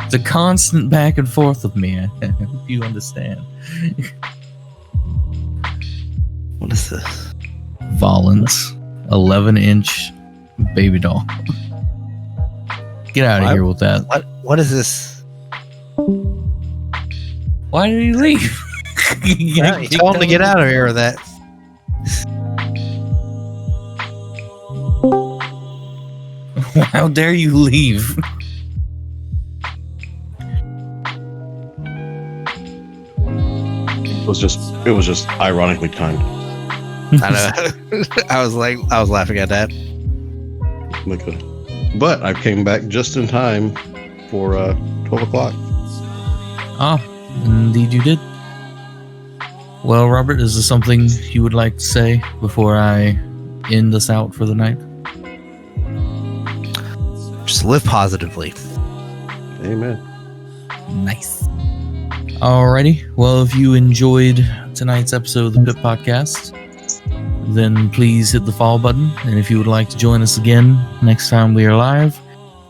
It's a constant back and forth with me. I hope you understand. What is this? Volans, 11-inch baby doll. Get out of here with that. What is this? Why did he leave? Yeah, tell him to get out of here with that. How dare you leave? It was just ironically timed. I know. I was laughing at that. But I came back just in time for 12 o'clock. Ah, indeed you did. Well, Robert, is there something you would like to say before I end us out for the night? Just live positively. Amen. Nice. Alrighty. Well, if you enjoyed tonight's episode of the PiP Podcast, then please hit the follow button. And if you would like to join us again next time we are live,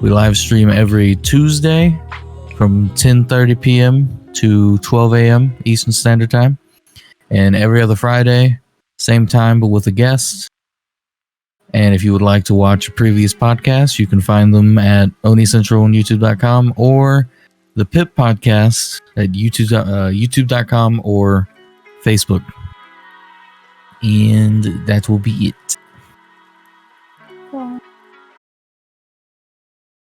we live stream every Tuesday from 10:30 p.m. to 12 a.m. Eastern Standard Time. And every other Friday, same time, but with a guest. And if you would like to watch previous podcasts, you can find them at OniCentral on YouTube.com or the PiP Podcast at YouTube.com or Facebook. And that will be it.